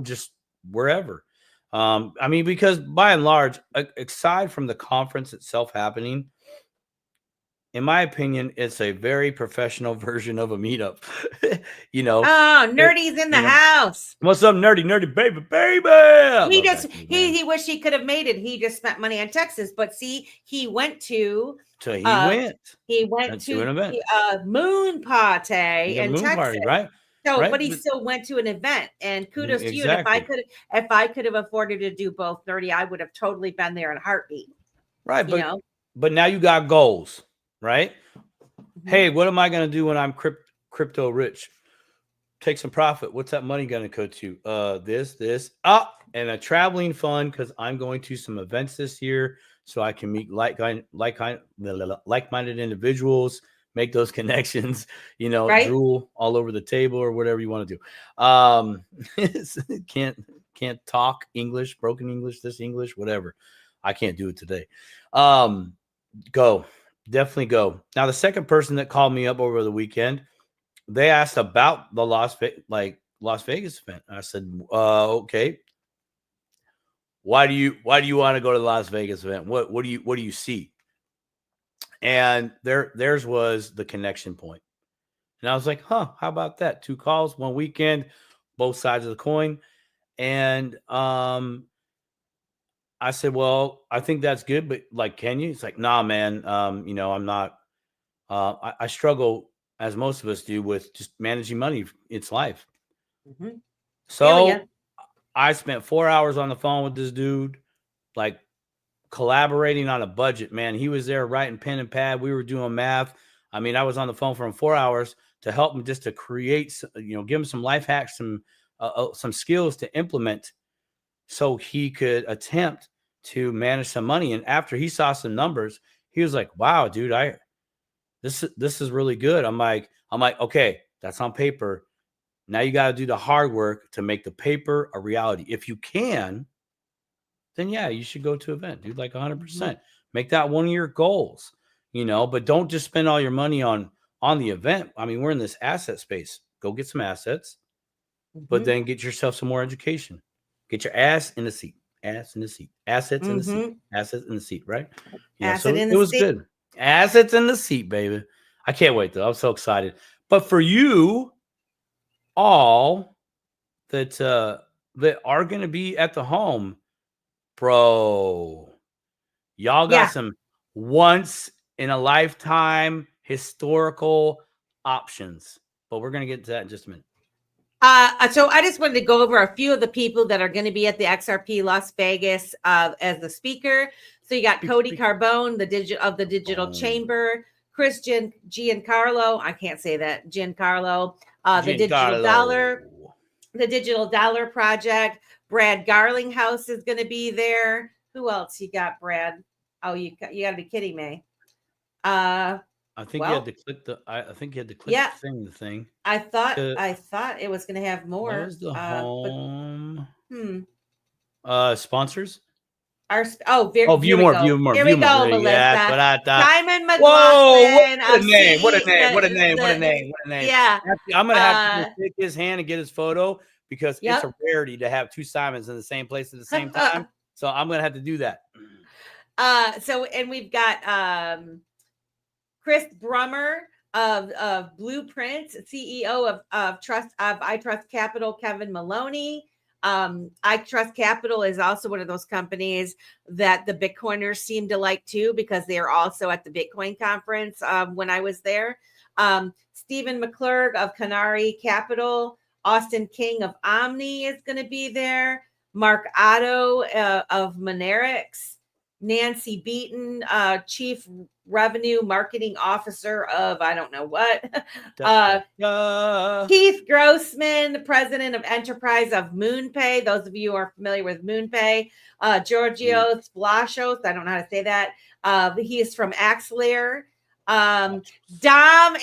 just wherever. Because by and large, aside from the conference itself happening, in my opinion, it's a very professional version of a meetup. Oh, Nerdy's in the house. What's up, nerdy baby? He wished he could have made it. He just spent money on Texas, but see, he went to. So he went to an event, moon party in Texas, party, right? So, but he still went to an event, and kudos to you. And if I could have afforded to do both, Nerdy, I would have totally been there in a heartbeat. Right, but now you got goals, right? Mm-hmm. Hey, what am I going to do when I'm crypto rich? Take some profit. What's that money going to go to? This, and a traveling fund, because I'm going to some events this year, so I can meet like-minded individuals, make those connections, right? Drool all over the table or whatever you want to do. Can't talk English, broken English, this English, whatever. I can't do it today. Definitely go. Now, the second person that called me up over the weekend, they asked about the Las Vegas event. I said, okay. Why do you want to go to the Las Vegas event? What do you see? And theirs was the connection point. And I was like, how about that? 2 calls, 1 weekend, both sides of the coin. And I said, well, I think that's good, but like, can you? It's like, nah, man. I'm not. I struggle, as most of us do, with just managing money. It's life. Mm-hmm. So I spent 4 hours on the phone with this dude, like collaborating on a budget, man. He was there writing pen and pad. We were doing math. I was on the phone for him 4 hours to help him just to create, give him some life hacks, some skills to implement so he could attempt to manage some money. And after he saw some numbers, he was like, wow, dude, this is really good. I'm like, okay, that's on paper. Now you got to do the hard work to make the paper a reality. If you can, then you should go to an event, dude, like 100%. Mm-hmm. Make that one of your goals, but don't just spend all your money on the event. We're in this asset space. Go get some assets, but then get yourself some more education. Get your ass in the seat. Assets in the seat. Assets in the seat, right? It was good. Assets in the seat, baby. I can't wait, though. I'm so excited. But for you all that are going to be at the home, bro, y'all got some once in a lifetime historical options. But we're going to get to that in just a minute. So I just wanted to go over a few of the people that are going to be at the XRP Las Vegas as the speaker. So you got Cody Carbone, the Digital Chamber, Chris Giancarlo. I can't say that. Giancarlo, the Digital Dollar Project. Brad Garlinghouse is going to be there. Who else you got, Brad? Oh, you got to be kidding me. I think you had to click the. I think you had to click the thing. I thought it was going to have more. That was the home. Sponsors. View more. Here we go, Melissa. Yeah, that's what I thought. Simon McLaughlin. What a name. Yeah. I'm going to have to shake his hand and get his photo because it's a rarity to have two Simons in the same place at the same time. So I'm going to have to do that. And we've got Chris Brummer of Blueprint, CEO of I Trust Capital, Kevin Maloney. I Trust Capital is also one of those companies that the Bitcoiners seem to like too, because they are also at the Bitcoin conference when I was there. Stephen McClurg of Canary Capital, Austin King of Omni is going to be there. Mark Otto of Monerix, Nancy Beaton, Chief Revenue Marketing Officer of I don't know what. Keith Grossman, the President of Enterprise of MoonPay. Those of you who are familiar with MoonPay. Georgios Blasios, I don't know how to say that. He is from Axlayer. Dom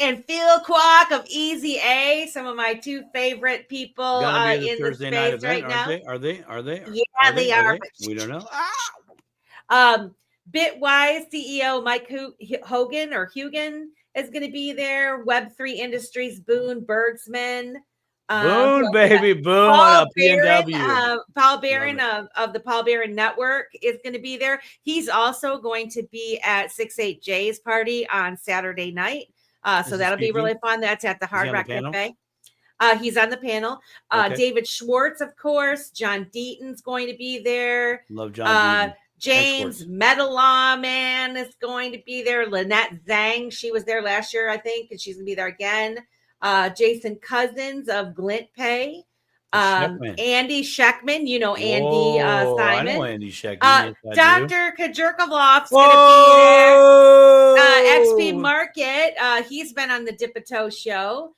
and Phil Kwok of Easy A, some of my two favorite people in the Thursday space night event, right now. Are they? Yeah, they are. We don't know. Bitwise CEO Mike Hogan is going to be there. Web3 Industries Boone Bergsman. Boone, baby, Boone on PNW. Paul Barron of the Paul Barron Network is going to be there. He's also going to be at 68J's party on Saturday night. So that'll be really fun. That's at the Hard Rock Cafe. He's on the panel. David Schwartz, of course. John Deaton's going to be there. Love John Deaton. James Metalawman is going to be there. Lynette Zhang, she was there last year, I think, and she's going to be there again. Jason Cousins of GlintPay. Andy Sheckman, Andy Simon. I know Andy Sheckman. Dr. Kajerkovoff's going to be there. XP Market, he's been on the Dip A Toe show.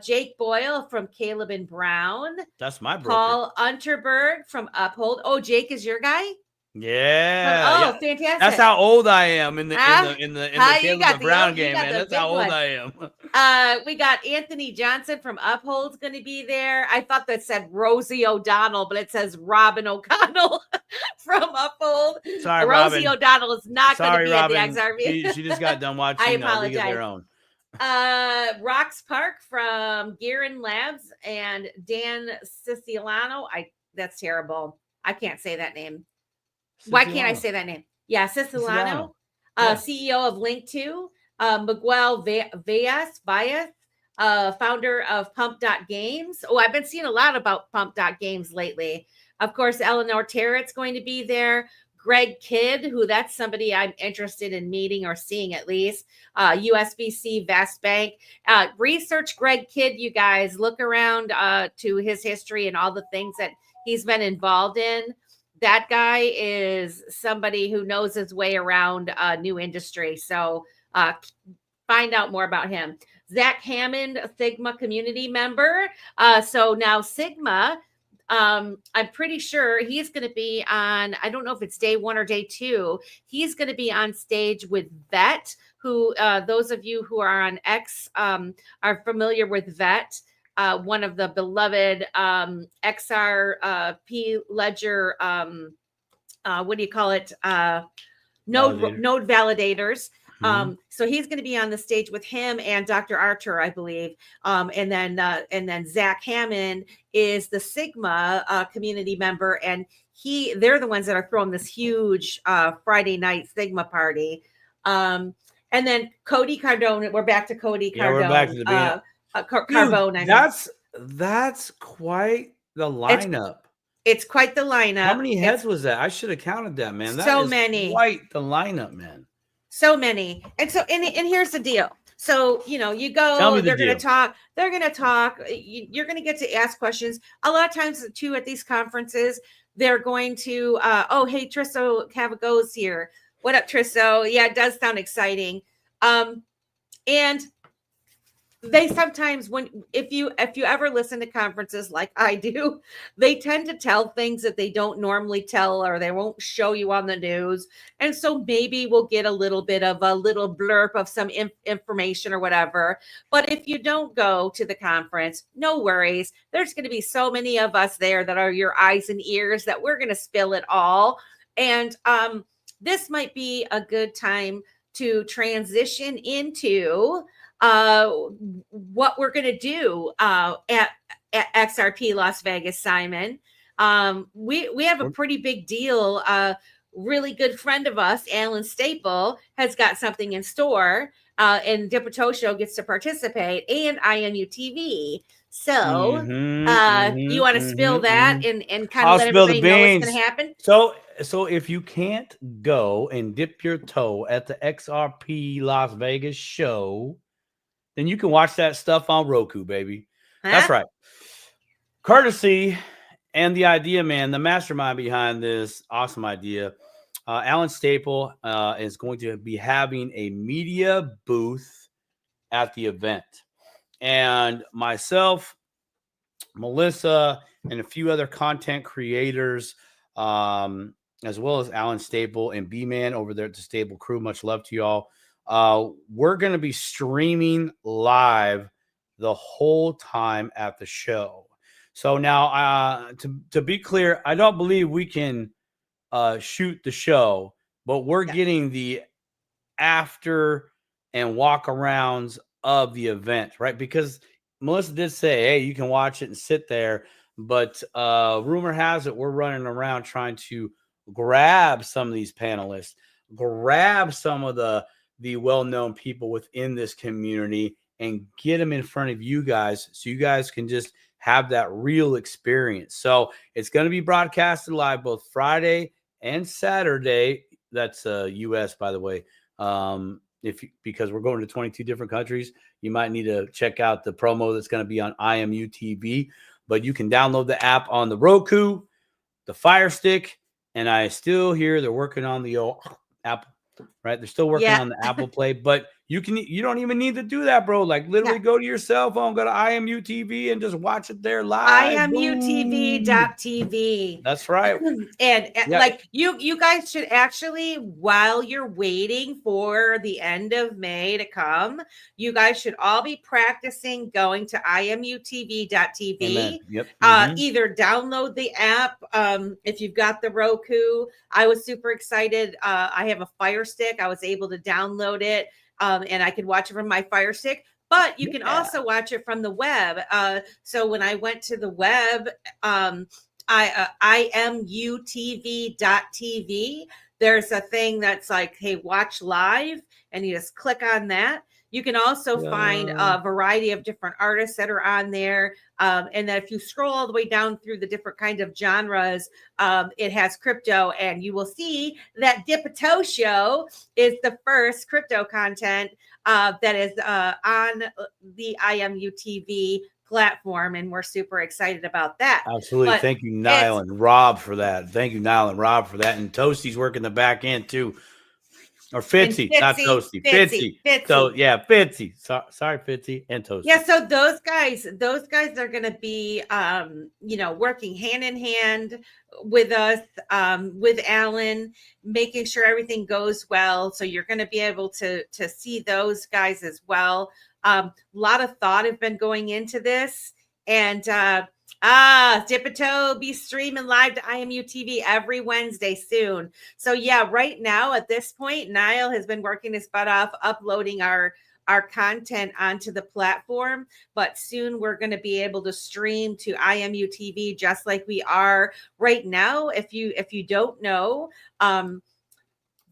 Jake Boyle from Caleb and Brown. That's my broker. Paul Unterberg from Uphold. Oh, Jake is your guy? Yeah. Fantastic. That's how old I am in the Caleb and Brown game, man. That's how old I am. We got Anthony Johnson from Uphold's going to be there. I thought that said Rosie O'Donnell, but it says Robin O'Connell from Uphold. Sorry, Rosie Robin. O'Donnell is not going to be Robin. at the XRP. She just got done watching I apologize. League of Their Own. Rox Park from Gearin Labs and Dan Siciliano. That's terrible. I can't say that name. Why can't I say that name? Yeah, Siciliano. CEO of Link2. Miguel Valles, founder of Pump.Games. Oh, I've been seeing a lot about Pump.Games lately. Of course, Eleanor Terrett's going to be there. Greg Kidd, who that's somebody I'm interested in meeting or seeing at least. USBC Vast Bank. Research Greg Kidd, you guys. Look around to his history and all the things that he's been involved in. That guy is somebody who knows his way around a new industry. So find out more about him. Zach Hammond, a Sigma community member. So now Sigma, I'm pretty sure he's going to be on, I don't know if it's day 1 or day 2. He's going to be on stage with Vet, who those of you who are on X are familiar with Vet. One of the beloved XRP Ledger, what do you call it? Node validators. So he's going to be on the stage with him and Dr. Artur, I believe. And then Zach Hammond is the Sigma community member, and they're the ones that are throwing this huge Friday night Sigma party. And then Cody Cardone. We're back to Cody Cardone. Yeah, we're back to the beginning. Carbone. That's quite the lineup. It's quite the lineup. How many heads was that? I should have counted that, man. So many. Quite the lineup, man. So many. And here's the deal. So, you know, you Tell me go, the they're going to deal. talk, you're going to get to ask questions. A lot of times too, at these conferences, they're going to, oh, hey, Tristo Cavago's here. What up, Tristo? Yeah, it does sound exciting. And they sometimes, if you ever listen to conferences like I do, they tend to tell things that they don't normally tell, or they won't show you on the news. And so maybe we'll get a little bit of a little blurb of some information or whatever. But if you don't go to the conference, no worries. There's going to be so many of us there that are your eyes and ears that we're going to spill it all. And this might be a good time to transition into what we're going to do at XRP Las Vegas, Simon. We have a pretty big deal. Really good friend of us, Alan Staple, has got something in store, and Dip A Toekin gets to participate, and IMU TV. So you want to spill that and kind of let everybody know what's going to happen? So if you can't go and dip your toe at the XRP Las Vegas show, then you can watch that stuff on Roku, baby. Huh? That's right. Courtesy and the idea, man, the mastermind behind this awesome idea, Alan Staple is going to be having a media booth at the event. And myself, Melissa, and a few other content creators, as well as Alan Staple and B-Man over there at the Staple Crew, much love to y'all. We're going to be streaming live the whole time at the show. So now, to be clear, I don't believe we can shoot the show, but we're getting the after and walk arounds of the event, right? Because Melissa did say, hey, you can watch it and sit there, but rumor has it we're running around trying to grab some of these panelists, grab some of the well-known people within this community and get them in front of you guys so you guys can just have that real experience. So it's going to be broadcasted live both Friday and Saturday. That's US, by the way. Because we're going to 22 different countries, you might need to check out the promo that's going to be on IMU TV. But you can download the app on the Roku, the Fire Stick, and I still hear they're working on the Apple. Right, they're still working on the Apple Play, but you don't even need to do that, bro. Like literally go to your cell phone, go to IMU TV, and just watch it there live. IMUTV.tv. That's right. And like you guys should actually, while you're waiting for the end of May to come, you guys should all be practicing going to IMUTV.tv. Yep. Either download the app if you've got the Roku. I was super excited. I have a Fire Stick. I was able to download it, and I could watch it from my Fire Stick. But you can also watch it from the web. So when I went to the web, IMUTV.tv, there's a thing that's like, hey, watch live, and you just click on that. You can also find a variety of different artists that are on there. And then if you scroll all the way down through the different kind of genres, it has crypto, and you will see that Dip A Toekin show is the first crypto content that is on the IMU TV platform, and we're super excited about that. Absolutely. But thank you, Niall and Rob, for that. Thank you, Niall and Rob, for that. And Toasty's working the back end too. Or Fitzy, not Toasty. Fitzy. So yeah, Fitzy. Sorry, Fitzy and Toasty. Yeah, so those guys are going to be, working hand in hand with us, with Alan, making sure everything goes well. So you're going to be able to see those guys as well. A lot of thought have been going into this, and Dip A Toekin be streaming live to IMU TV every Wednesday soon. So yeah, right now at this point, Niall has been working his butt off uploading our content onto the platform, but soon we're going to be able to stream to IMU TV just like we are right now. If you don't know, the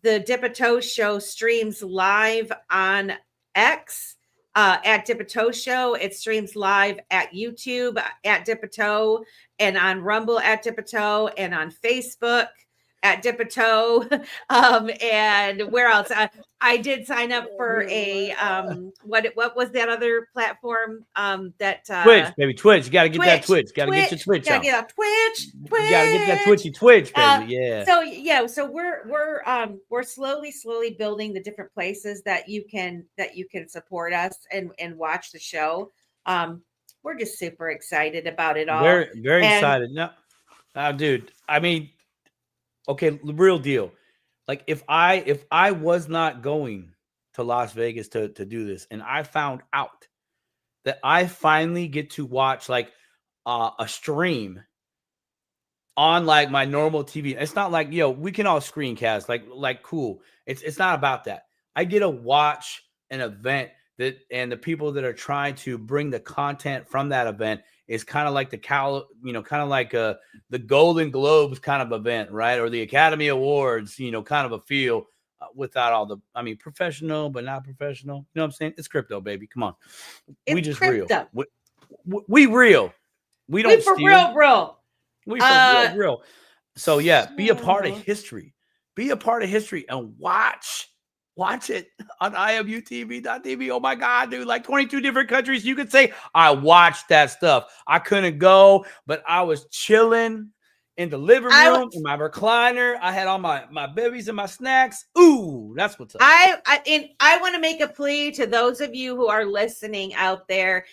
Dip A Toekin show streams live on X. At Dip A Toekin show, it streams live at YouTube at Dip A Toekin, and on Rumble at Dip A Toekin, and on Facebook at Dip A Toe. And where else? I did sign up for a what was that other platform? That Twitch, baby, Twitch. You got to get that Twitch. Twitch. Got to get your Twitch Gotta out. get on Twitch. You got to get that Twitchy Twitch, baby. Yeah. So yeah, so we're slowly building the different places that you can support us and watch the show. We're just super excited about it all. Very excited. No, dude. I mean, okay, real deal. Like if I was not going to Las Vegas to do this, and I found out that I finally get to watch like a stream on like my normal TV. It's not like, we can all screencast, like cool. It's not about that. I get to watch an event and the people that are trying to bring the content from that event is kind of like kind of like the Golden Globes kind of event, right? Or the Academy Awards, kind of a feel without all the, professional, but not professional. You know what I'm saying? It's crypto, baby. Come on. We just crypto. Real. We real. We don't steal. Real. We for real. So yeah, be a part of history. Be a part of history and watch it on imutv.tv. Oh my God, dude, like 22 different countries. You could say, I watched that stuff. I couldn't go, but I was chilling in the living room in my recliner. I had all my babies and my snacks. Ooh, that's what's up. I want to make a plea to those of you who are listening out there.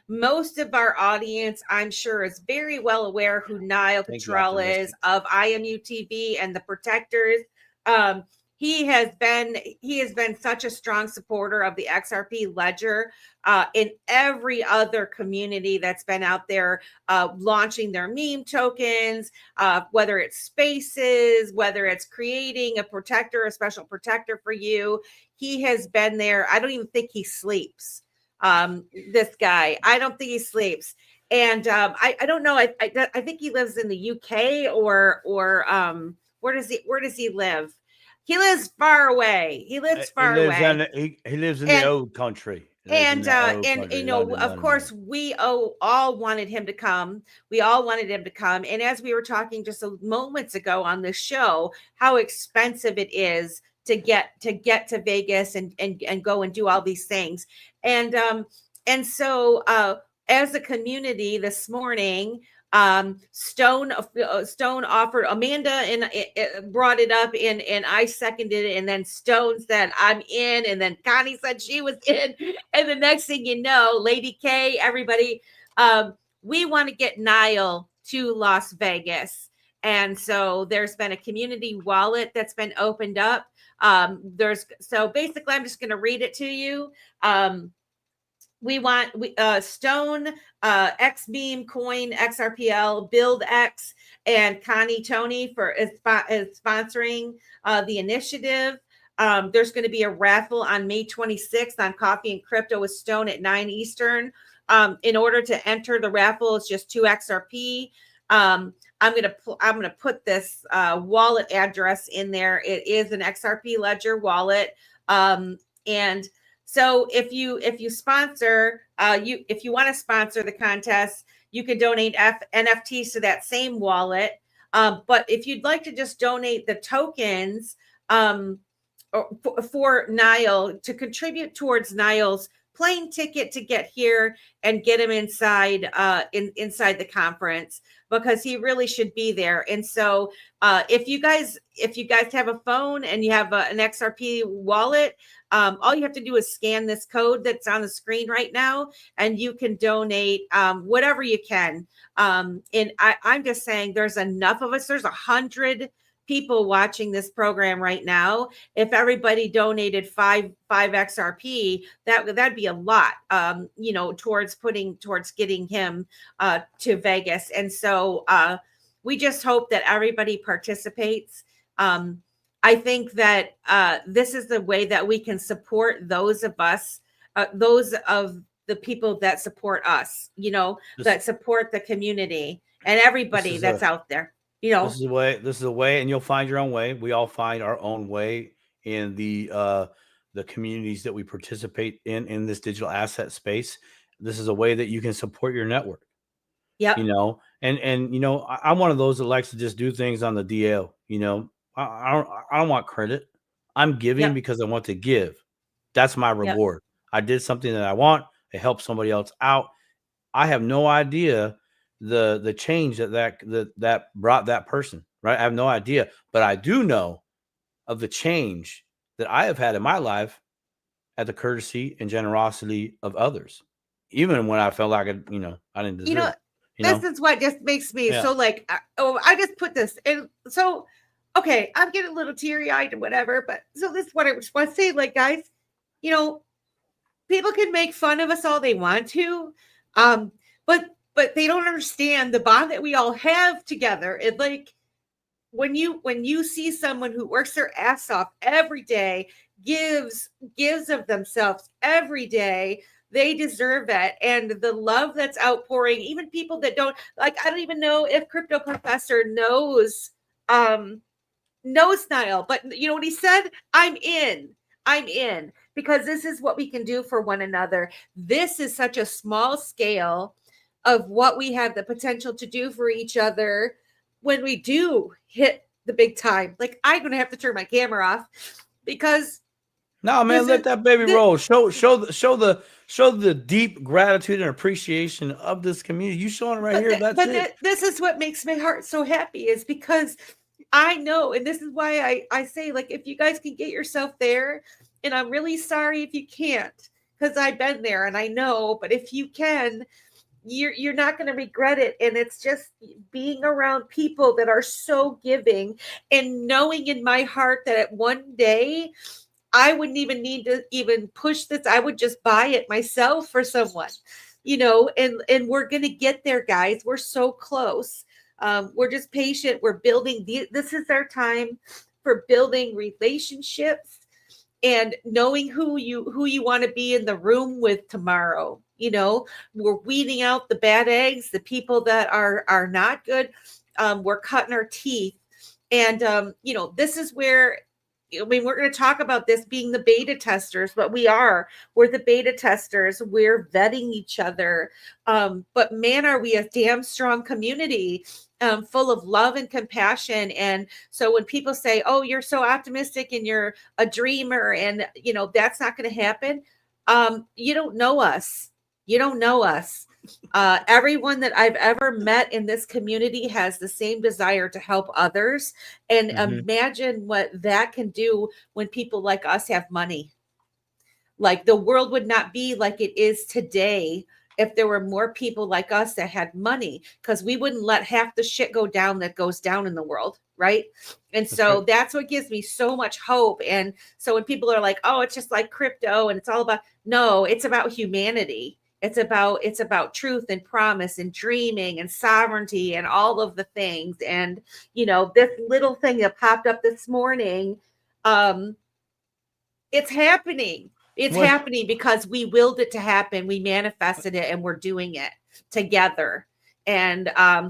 Most of our audience, I'm sure, is very well aware who Niall Cottrell is of IMUTV and the Protectors. He has been such a strong supporter of the XRP Ledger in every other community that's been out there launching their meme tokens, whether it's spaces, whether it's creating a special protector for you. He has been there. I don't even think he sleeps. This guy, I don't think he sleeps. And I don't know. I think he lives in the UK or where does he live? He lives far away. He lives away. He lives in the old country. Of course, we all wanted him to come. We all wanted him to come. And as we were talking just moments ago on the show, how expensive it is to get to Vegas and go and do all these things. And so as a community this morning, Stone offered, Amanda and brought it up and I seconded it, and then Stone said I'm in, and then Connie said she was in, and the next thing you know, Lady K, everybody, we want to get Niall to Las Vegas. And so there's been a community wallet that's been opened up. So basically I'm just going to read it to you. We want Stone, XBeam Coin, XRPL, Build X, and Connie Tony is sponsoring the initiative. There's going to be a raffle on May 26th on Coffee and Crypto with Stone at 9 Eastern. In order to enter the raffle, it's just 2 XRP. I'm gonna put this wallet address in there. It is an XRP Ledger wallet, and so if you sponsor, if you want to sponsor the contest, you can donate NFTs to that same wallet. But if you'd like to just donate the tokens for Niall to contribute towards Niall's plane ticket to get here and get him inside inside the conference, because he really should be there. And so if you guys have a phone and you have an XRP wallet, all you have to do is scan this code that's on the screen right now, and you can donate whatever you can. And I'm just saying, there's enough of us. There's 100 people watching this program right now. If everybody donated five XRP, that'd be a lot, towards getting him to Vegas. And so we just hope that everybody participates. I think that this is the way that we can support those of us, those of the people that support us, that support the community and everybody that's out there. This is a way, and you'll find your own way. We all find our own way in the communities that we participate in this digital asset space. This is a way that you can support your network. Yeah. I'm one of those that likes to just do things on the DL. You know, I don't want credit. I'm giving Yep. because I want to give. That's my Yep. reward. I did something that I want. It helped somebody else out. I have no idea the change that brought that person, right? I have no idea, but I do know of the change that I have had in my life at the courtesy and generosity of others, even when I felt like I didn't You know, deserve. this is what just makes me Yeah. so like, I just put this and so, okay, I'm getting a little teary eyed and whatever, but so this is what I just want to say, like, guys, you know, people can make fun of us all they want to, um, but they don't understand the bond that we all have together. And like, when you see someone who works their ass off every day, gives of themselves every day, they deserve it. And the love that's outpouring, even people that don't like, I don't even know if Crypto Professor knows Niall, but you know what he said? I'm in because this is what we can do for one another. This is such a small scale of what we have the potential to do for each other when we do hit the big time. Like, I'm gonna have to turn my camera off because No, man, let that baby roll. Show the deep gratitude and appreciation of this community. You showing it right here. That's it. This is what makes my heart so happy, is because I know, and this is why I say, like, if you guys can get yourself there, and I'm really sorry if you can't, because I've been there and I know, but if you can, you're not going to regret it. And it's just being around people that are so giving, and knowing in my heart that one day I wouldn't even need to even push this. I would just buy it myself for someone, and we're going to get there, guys. We're so close. We're just patient. We're building. This is our time for building relationships and knowing who you want to be in the room with tomorrow. We're weeding out the bad eggs, the people that are not good. We're cutting our teeth. And, this is where, I mean, we're going to talk about this being the beta testers, but we're the beta testers. We're vetting each other. But man, are we a damn strong community, full of love and compassion. And so when people say, oh, you're so optimistic and you're a dreamer and, that's not going to happen. You don't know us. You don't know us. Everyone that I've ever met in this community has the same desire to help others. And imagine what that can do when people like us have money. Like, the world would not be like it is today if there were more people like us that had money, because we wouldn't let half the shit go down that goes down in the world. Right. And so that's what gives me so much hope. And so when people are like, oh, it's just like crypto and it's all about, no, it's about humanity. It's about truth and promise and dreaming and sovereignty and all of the things. And, this little thing that popped up this morning, it's happening. It's happening because we willed it to happen. We manifested it and we're doing it together. And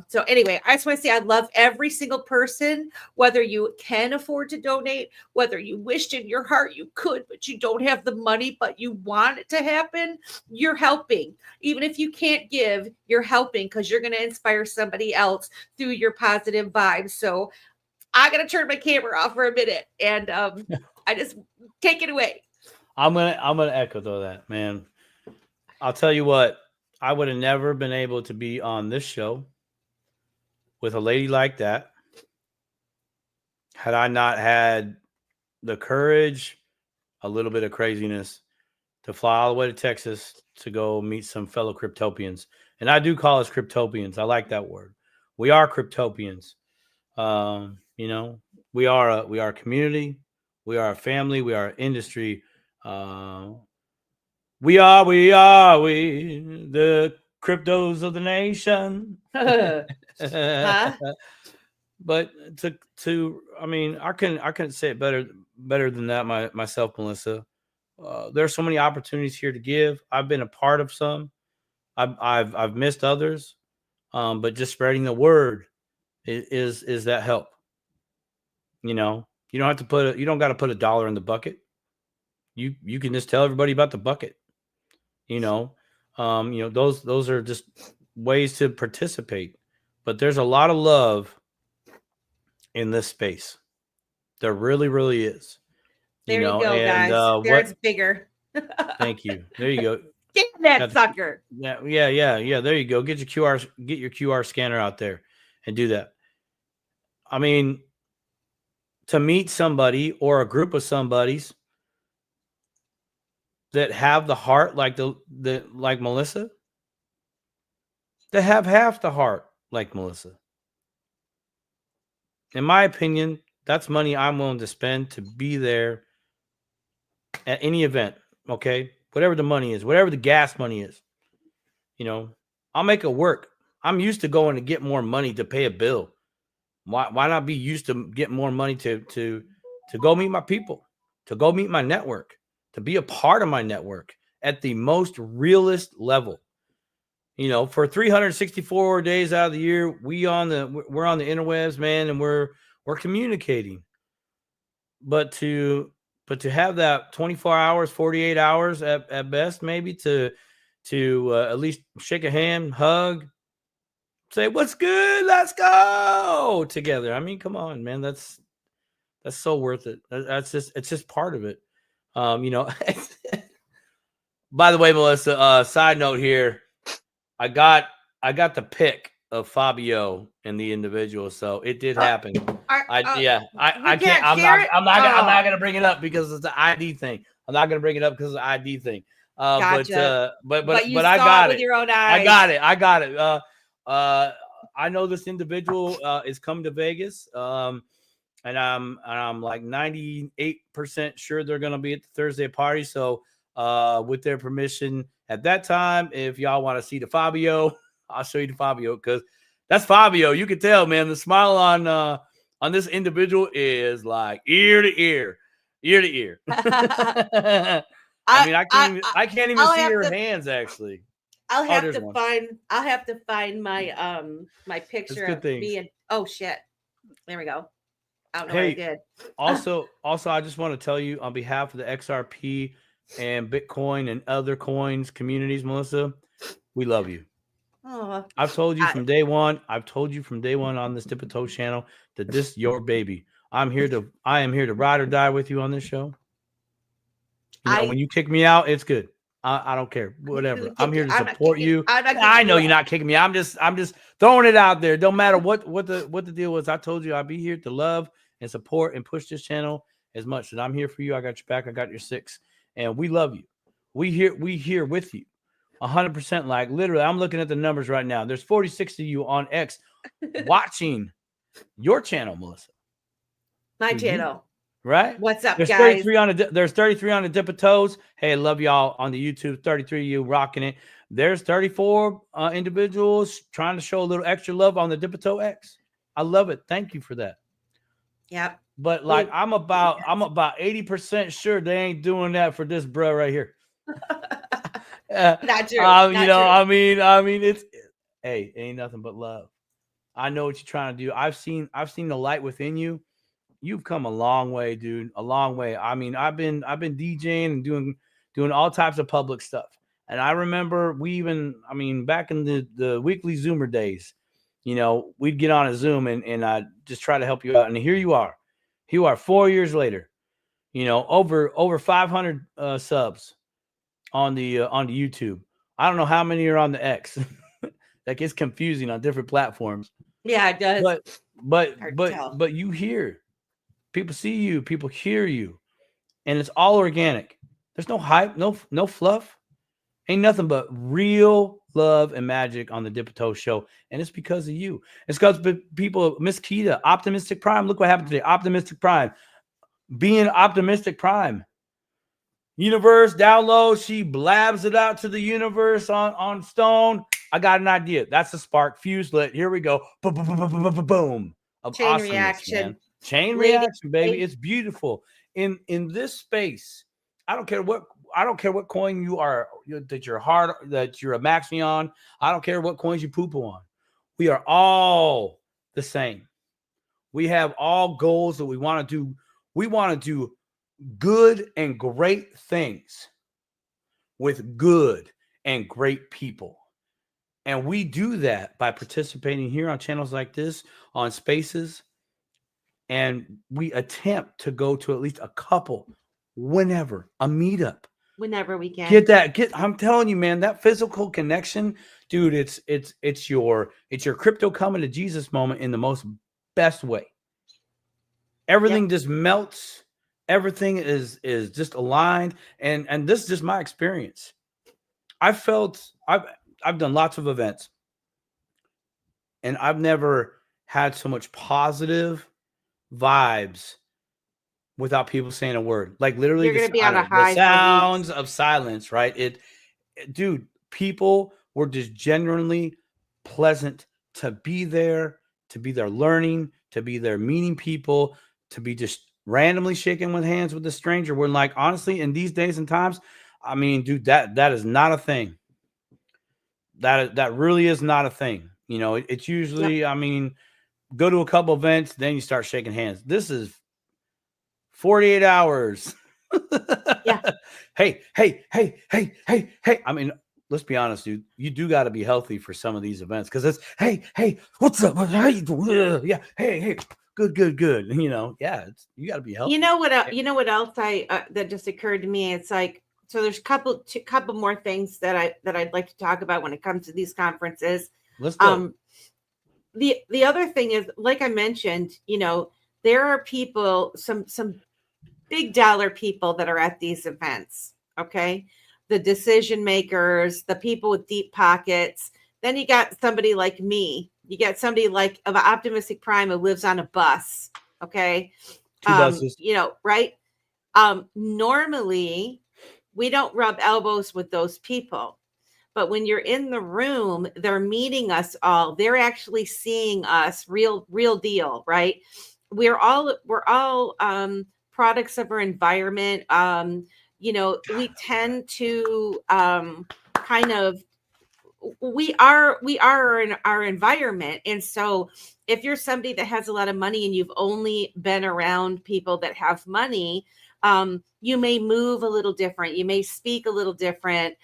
so anyway, I just want to say I love every single person, whether you can afford to donate, whether you wished in your heart you could, but you don't have the money, but you want it to happen. You're helping. Even if you can't give, you're helping because you're going to inspire somebody else through your positive vibes. So I got to turn my camera off for a minute and I just take it away. I'm gonna echo though that, man. I'll tell you what, I would have never been able to be on this show with a lady like that had I not had the courage, a little bit of craziness, to fly all the way to Texas to go meet some fellow Cryptopians. And I do call us Cryptopians. I like that word. We are Cryptopians. We are a community. We are a family. We are an industry. We are the cryptos of the nation. But I mean, I couldn't say it better than that myself, Melissa. There's so many opportunities here to give. I've been a part of some. I've missed others, but just spreading the word is that help. You don't have to you don't got to put $1 in the bucket. You can just tell everybody about the bucket. Those are just ways to participate. But there's a lot of love in this space. There really, really is. There you know, go, and guys. There's bigger. Thank you. There you go. Get that sucker. Yeah. There you go. Get your QR scanner out there and do that. I mean, to meet somebody or a group of somebodies that have the heart like like Melissa, that have half the heart like Melissa. In my opinion, that's money I'm willing to spend to be there at any event. Okay, whatever the money is, whatever the gas money is, I'll make it work. I'm used to going to get more money to pay a bill. Why not be used to get more money to go meet my people, to go meet my network, to be a part of my network at the most realist level? For 364 days out of the year, we're on the interwebs, man, and we're communicating. But to have that 24 hours, 48 hours at best, maybe to at least shake a hand, hug, say what's good, let's go together. I mean, come on, man, that's so worth it. It's just part of it. By the way, Melissa, side note here, I got the pick of Fabio and the individual, so it did happen. I can't. I'm not gonna bring it up because it's the ID thing. I'm not gonna bring it up because it's the ID thing. Gotcha. But you I saw got it with your own eyes. I got it. I know this individual is coming to Vegas, and I'm like 98% sure they're gonna be at the Thursday party. So, with their permission, at that time, if y'all want to see the Fabio, I'll show you the Fabio, because that's Fabio. You can tell, man, the smile on this individual is like ear to ear, ear to ear. I mean, I can't even see her hands actually. I'll have to find my my picture of me and oh shit. There we go. I don't know what I did. Also, I just want to tell you on behalf of the XRP and Bitcoin and other coins communities, Melissa, we love you. Oh, I've told you from day one. I've told you from day one on this Dip A Toekin channel that this is your baby. I am here to ride or die with you on this show. When you kick me out, it's good. I don't care. Whatever. I'm here to support you. I know you're not kicking me. I'm just throwing it out there. Don't matter what the deal was. I told you I'd be here to love and support and push this channel as much. And I'm here for you. I got your back. I got your six. And we love you. We here with you. 100%. Like literally, I'm looking at the numbers right now. There's 46 of you on X watching your channel, Melissa. My channel. Right? What's up, there's guys? 33 there's 33 on the Dip A Toes. Hey, love y'all on the YouTube. 33 of you rocking it. There's 34 individuals trying to show a little extra love on the Dip A Toe X. I love it. Thank you for that. Yep. But like I'm about 80% sure they ain't doing that for this bro right here. Not true. I mean it's hey, it ain't nothing but love. I know what you're trying to do. I've seen the light within you. You've come a long way, dude. A long way. I mean, I've been DJing and doing all types of public stuff. And I remember back in the weekly Zoomer days, we'd get on a Zoom and I'd just try to help you out. And here you are. Here you are 4 years later, over 500 subs on the YouTube. I don't know how many are on the X. That gets confusing on different platforms. Yeah, it does. But you hear. People see you, people hear you, and it's all organic. There's no hype, no fluff. Ain't nothing but real love and magic on the Dip A Toekin show. And it's because of you. It's because people, Miss Keita, Optimistic Prime. Look what happened today. Optimistic Prime. Being Optimistic Prime. Universe, download. She blabs it out to the universe on Stone. I got an idea. That's the spark. Fuse lit. Here we go. Boom. Chain reaction. Man. Chain reaction, baby. It's beautiful. In this space, I don't care what coin you are, that you're a Maxion. I don't care what coins you poop on. We are all the same. We have all goals that we want to do. We want to do good and great things with good and great people. And we do that by participating here on channels like this, on spaces, And we attempt to go to at least a couple whenever, a meetup. Whenever we can. I'm telling you, man, that physical connection, dude, it's your crypto coming to Jesus moment in the most best way. Everything just melts. Everything is just aligned. And this is just my experience. I've done lots of events, and I've never had so much positive vibes without people saying a word. Like literally, You're gonna be on a high. The sounds of silence, right? Dude, people were just genuinely pleasant to be there learning, to be there meeting people, to be just randomly shaking with hands with a stranger. We're like, honestly, in these days and times, I mean, dude, that is not a thing. That really is not a thing. You know, it's usually, I mean, go to a couple events, then you start shaking hands. This is 48 hours. Yeah. Hey. I mean, let's be honest, dude. You do got to be healthy for some of these events because it's hey, what's up? How you doing? Yeah, hey, good. You know, you got to be healthy. You know what else that just occurred to me? It's like, so there's a couple more things that I'd like to talk about when it comes to these conferences. Let's go. The other thing is, like I mentioned, you know, there are people, some big dollar people that are at these events. Okay. The decision makers, the people with deep pockets. Then you got somebody like me. You get somebody like of Optimistic Prime who lives on a bus. Okay. 2 buses. You know, right. Normally we don't rub elbows with those people. But when you're in the room, they're meeting us all. They're actually seeing us, real deal, right? We're all products of our environment. You know, we tend to we are in our environment. And so if you're somebody that has a lot of money and you've only been around people that have money, you may move a little different. You may speak a little different.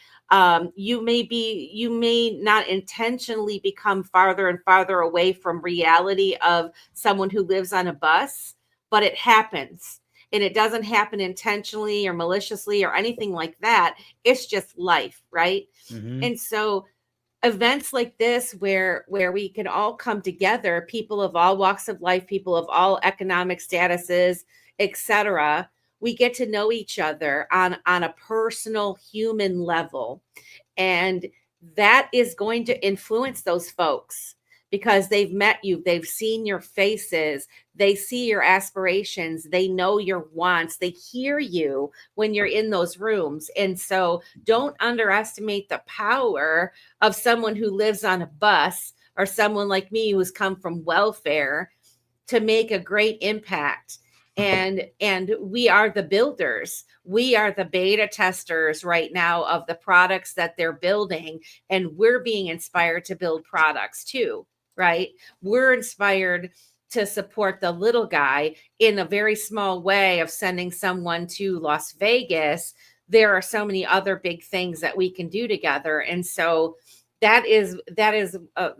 You may not intentionally become farther and farther away from reality of someone who lives on a bus, but it happens. And it doesn't happen intentionally or maliciously or anything like that. It's just life, right? Mm-hmm. And so events like this where we can all come together, people of all walks of life, people of all economic statuses, etc., we get to know each other on a personal human level. And that is going to influence those folks because they've met you, they've seen your faces, they see your aspirations, they know your wants, they hear you when you're in those rooms. And so don't underestimate the power of someone who lives on a bus or someone like me who's come from welfare to make a great impact. And we are the builders. We are the beta testers right now of the products that they're building. And we're being inspired to build products too, right? We're inspired to support the little guy in a very small way of sending someone to Las Vegas. There are so many other big things that we can do together. And so that is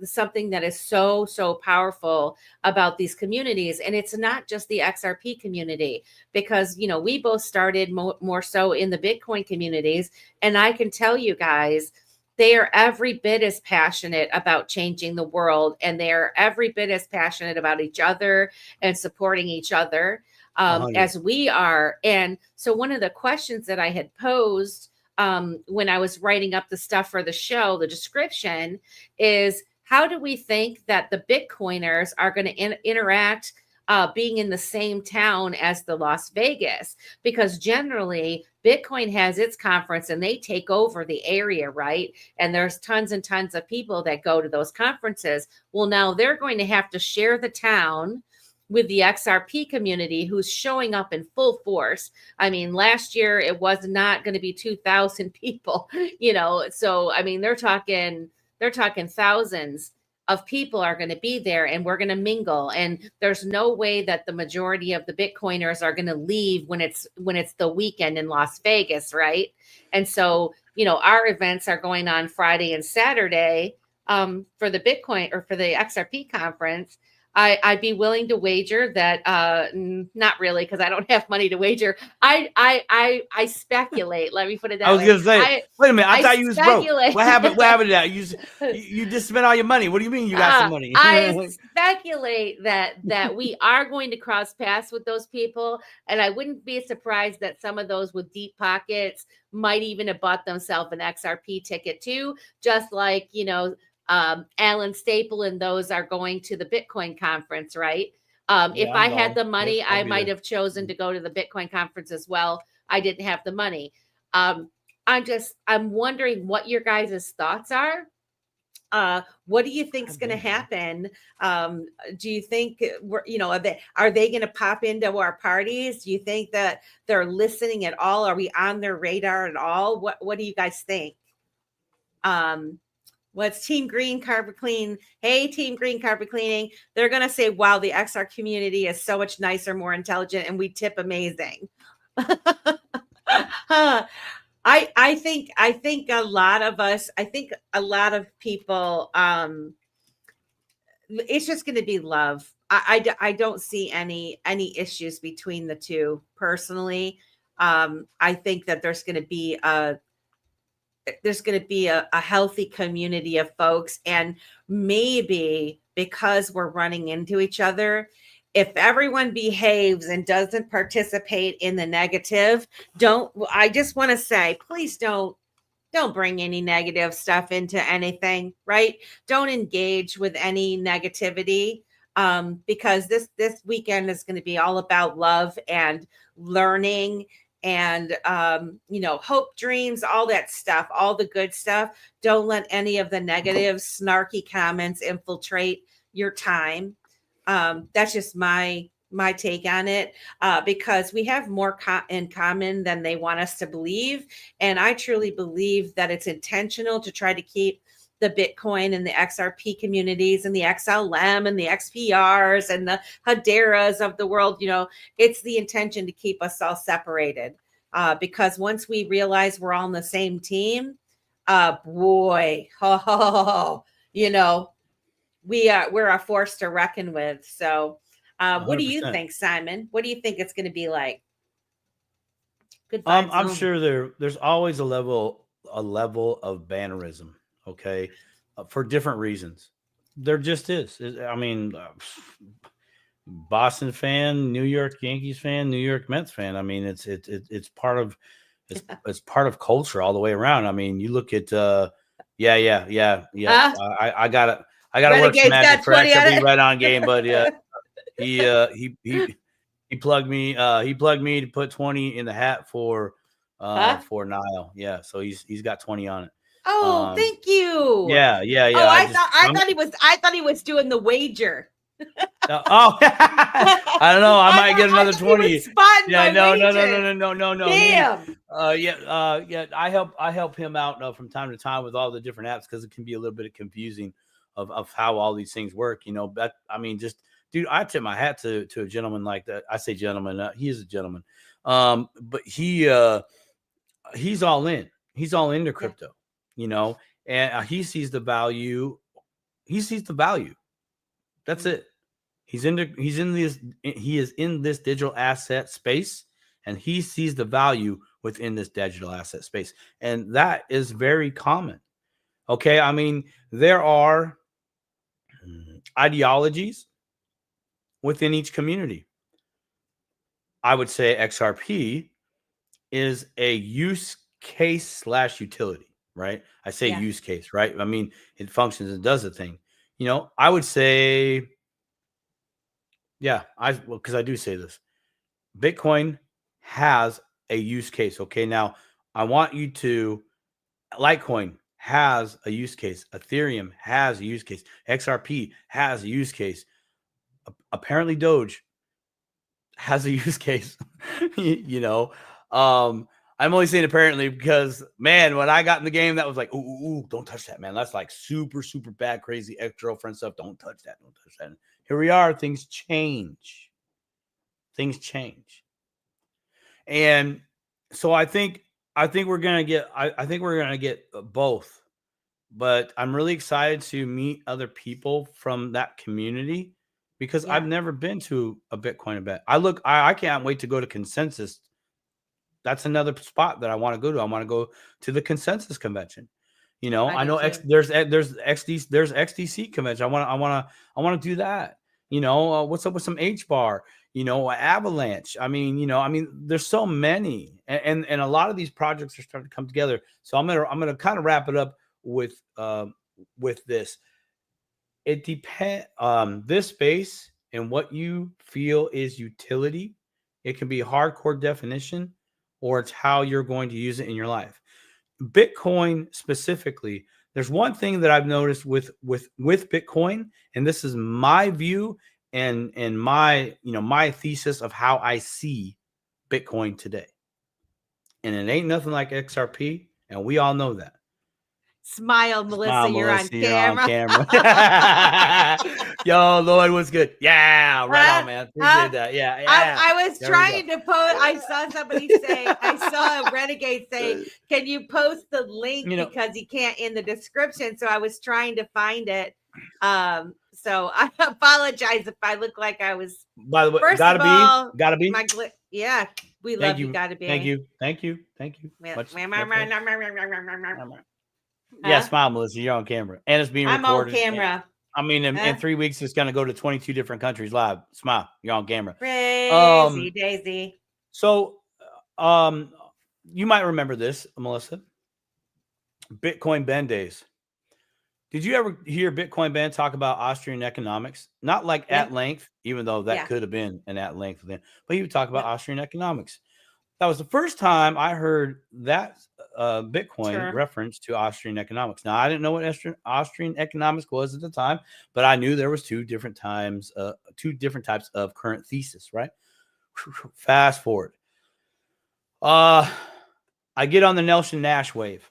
something that is so powerful about these communities. And it's not just the XRP community, because, you know, we both started more so in the Bitcoin communities. And I can tell you guys, they are every bit as passionate about changing the world. And they are every bit as passionate about each other and supporting each other as we are. And so one of the questions that I had posed when I was writing up the stuff for the show, the description is, how do we think that the Bitcoiners are going to interact being in the same town as the Las Vegas? Because generally Bitcoin has its conference and they take over the area, right? And there's tons and tons of people that go to those conferences. Well, now they're going to have to share the town with the XRP community who's showing up in full force. I mean, last year it was not going to be 2,000 people, you know. So, I mean, they're talking thousands of people are going to be there, and we're going to mingle. And there's no way that the majority of the Bitcoiners are going to leave when it's the weekend in Las Vegas, right? And so, you know, our events are going on Friday and Saturday for the Bitcoin or for the XRP conference. I'd be willing to wager that not really, because I don't have money to wager. I speculate. Let me put it that I was way. gonna say, wait a minute. I thought you was broke. speculate. What happened? What happened to that? You just spent all your money. What do you mean you got some money? I speculate that we are going to cross paths with those people, and I wouldn't be surprised that some of those with deep pockets might even have bought themselves an XRP ticket too, just like, you know, Alan Staple and those are going to the Bitcoin conference, right? If I had the money, I might have chosen to go to the Bitcoin conference as well. I didn't have the money. I'm wondering what your guys' thoughts are. What do you think is going to happen? Do you think are they going to pop into our parties? Do you think that they're listening at all? Are we on their radar at all? What do you guys think? What's Team Green Carpet Clean? Hey, Team Green Carpet Cleaning. They're going to say, wow, the XR community is so much nicer, more intelligent, and we tip amazing. I think a lot of us, I think a lot of people, it's just going to be love. I don't see any issues between the two personally. I think that there's going to be a healthy community of folks, and maybe because we're running into each other, if everyone behaves and doesn't participate in the negative, I just want to say, please don't bring any negative stuff into anything, right? Don't engage with any negativity, because this weekend is going to be all about love and learning and hope, dreams, all that stuff, all the good stuff. Don't let any of the negative, snarky comments infiltrate your time. That's just my take on it, because we have more in common than they want us to believe. And I truly believe that it's intentional to try to keep the Bitcoin and the XRP communities and the XLM and the XPRs and the Haderas of the world, it's the intention to keep us all separated. Because once we realize we're all on the same team, we're a force to reckon with. So what do you think, Simon? What do you think it's going to be like? Good vibes I'm sure there's always a level of bannerism, okay, for different reasons. There just is. I mean, Boston fan, New York Yankees fan, New York Mets fan. I mean, it's part of it's part of culture all the way around. I mean, you look at I got to work some magic for XRP right on game, but yeah, he plugged me. He plugged me to put 20 in the hat for Nile. Yeah, so he's got 20 on it. Oh, thank you. Yeah. Oh, I thought he was doing the wager. I don't know. I might get another 20. Yeah, no. Damn. I help him out from time to time with all the different apps, because it can be a little bit confusing of how all these things work. But I mean, just dude, I tip my hat to a gentleman like that. I say gentleman. He is a gentleman. But he's all in. He's all into crypto. And he sees the value. He sees the value. That's it. He is in this digital asset space, and he sees the value within this digital asset space. And that is very common. Okay. I mean, there are ideologies within each community. I would say XRP is a use case / utility, right? I say use case, right? I mean, it functions and does a thing. I would say, because I do say this, Bitcoin has a use case. Okay. Now I want you to, Litecoin has a use case. Ethereum has a use case. XRP has a use case. Apparently Doge has a use case. I'm only saying apparently because, man, when I got in the game, that was like, ooh, don't touch that, man. That's like super, super bad, crazy ex-girlfriend stuff. Don't touch that. Don't touch that. Here we are. Things change. And so I think we're gonna get. I think we're gonna get both. But I'm really excited to meet other people from that community, because Yeah. I've never been to a Bitcoin event. I can't wait to go to Consensus. That's another spot that I want to go to. I want to go to the Consensus convention. You know, I do know too. there's XDC convention. I want to do that. You know, what's up with some H bar? You know, Avalanche. I mean, there's so many, and a lot of these projects are starting to come together. So I'm gonna kind of wrap it up with this. It depends this space and what you feel is utility. It can be a hardcore definition, or it's how you're going to use it in your life. Bitcoin specifically, there's one thing that I've noticed with Bitcoin, and this is my view and my my thesis of how I see Bitcoin today. And it ain't nothing like XRP, and we all know that. Smile, Melissa. You're on You're camera. on camera. Yo, Lloyd, what's good? Yeah, right on, man. Appreciate that. Yeah. I was There we trying go. to post. I saw somebody say, I saw a renegade say, can you post the link because he can't in the description? So I was trying to find it. So I apologize if I look like I was. By the way, first gotta of all, be, gotta be. Yeah, we love you. Gotta be. Thank you. Much yeah, smile, Melissa. You're on camera, and it's being recorded. I'm on camera. I mean, in 3 weeks, it's going to go to 22 different countries live. Smile, you're on camera. Crazy Daisy. So, you might remember this, Melissa. Bitcoin Ben days. Did you ever hear Bitcoin Ben talk about Austrian economics? Not like at length, even though that could have been an at length then, but he would talk about Austrian economics. That was the first time I heard that Bitcoin reference to Austrian economics. Now, I didn't know what Austrian economics was at the time, but I knew there was two different types of current thesis, right? Fast forward. I get on the Nelson Nash wave.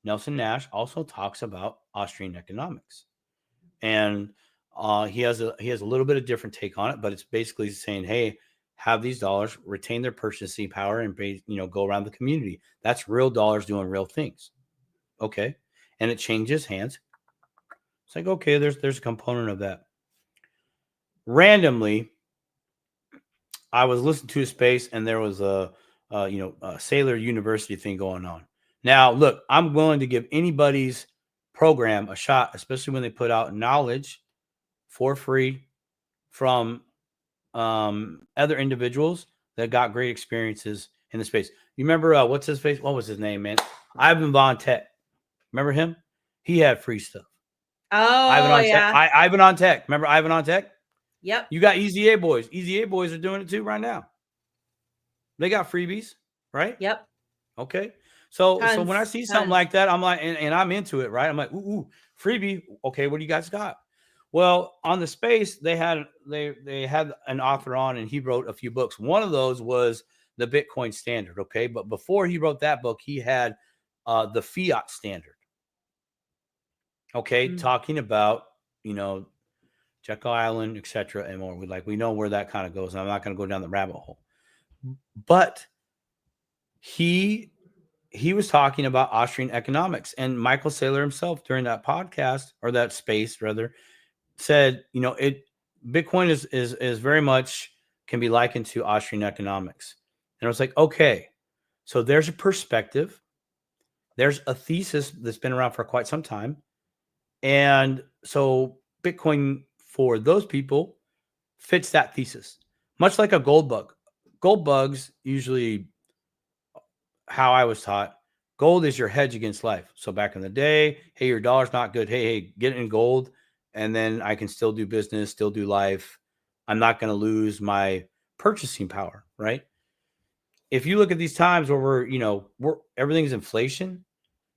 Nelson Nash also talks about Austrian economics, and he has a little bit of different take on it, but it's basically saying, hey, have these dollars retain their purchasing power and go around the community. That's real dollars doing real things. Okay. And it changes hands. It's like, okay, there's a component of that. Randomly, I was listening to a space and there was a Sailor University thing going on. Now, look, I'm willing to give anybody's program a shot, especially when they put out knowledge for free from other individuals that got great experiences in the space. You remember what's his face? What was his name, man? Ivan Von Tech. Remember him? He had free stuff. Oh, Ivan on Tech. Remember Ivan on Tech? Yep. You got Easy A Boys. Easy A Boys are doing it too right now. They got freebies, right? Yep. Okay. So when I see something like that, I'm like, and I'm into it, right? I'm like, ooh, freebie. Okay, what do you guys got? Well, on the space, they had an author on, and he wrote a few books. One of those was the Bitcoin Standard. Okay, but before he wrote that book, he had the Fiat Standard. Okay, talking about Jekyll Island, etc., and more. We know where that kind of goes. And I'm not going to go down the rabbit hole, but he was talking about Austrian economics, and Michael Saylor himself during that podcast, or that space rather, said, Bitcoin is very much can be likened to Austrian economics. And I was like, okay, so there's a perspective. There's a thesis that's been around for quite some time. And so Bitcoin for those people fits that thesis, much like a gold bug. Gold bugs usually, how I was taught, gold is your hedge against life. So back in the day, hey, your dollar's not good. Hey, get it in gold. And then I can still do business, still do life. I'm not going to lose my purchasing power, right? If you look at these times where we're everything's inflation,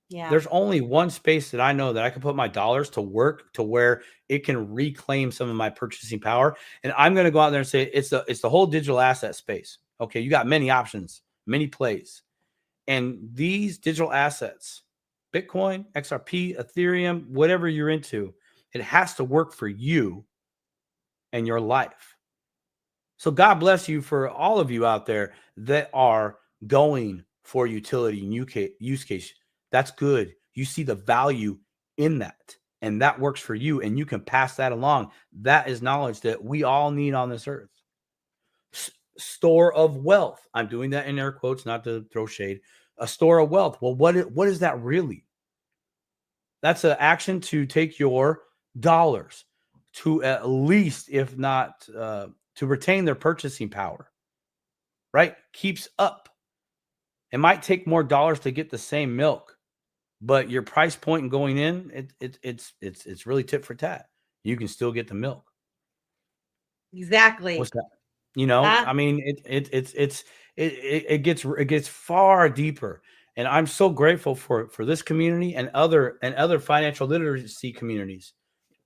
there's only one space that I know that I can put my dollars to work to where it can reclaim some of my purchasing power. And I'm going to go out there and say it's the whole digital asset space. Okay, you got many options, many plays. And these digital assets, Bitcoin, XRP, Ethereum, whatever you're into, it has to work for you and your life. So God bless you for all of you out there that are going for utility and use case. That's good. You see the value in that. and that works for you, and you can pass that along. That is knowledge that we all need on this earth. Store of wealth. I'm doing that in air quotes, not to throw shade. A store of wealth. Well, what is that really? That's an action to take your dollars to at least, if not to retain their purchasing power, right? Keeps up. It might take more dollars to get the same milk, but your price point and going in, it's really tit for tat. You can still get the milk. Exactly. What's that? I mean, it gets far deeper, and I'm so grateful for this community and other financial literacy communities.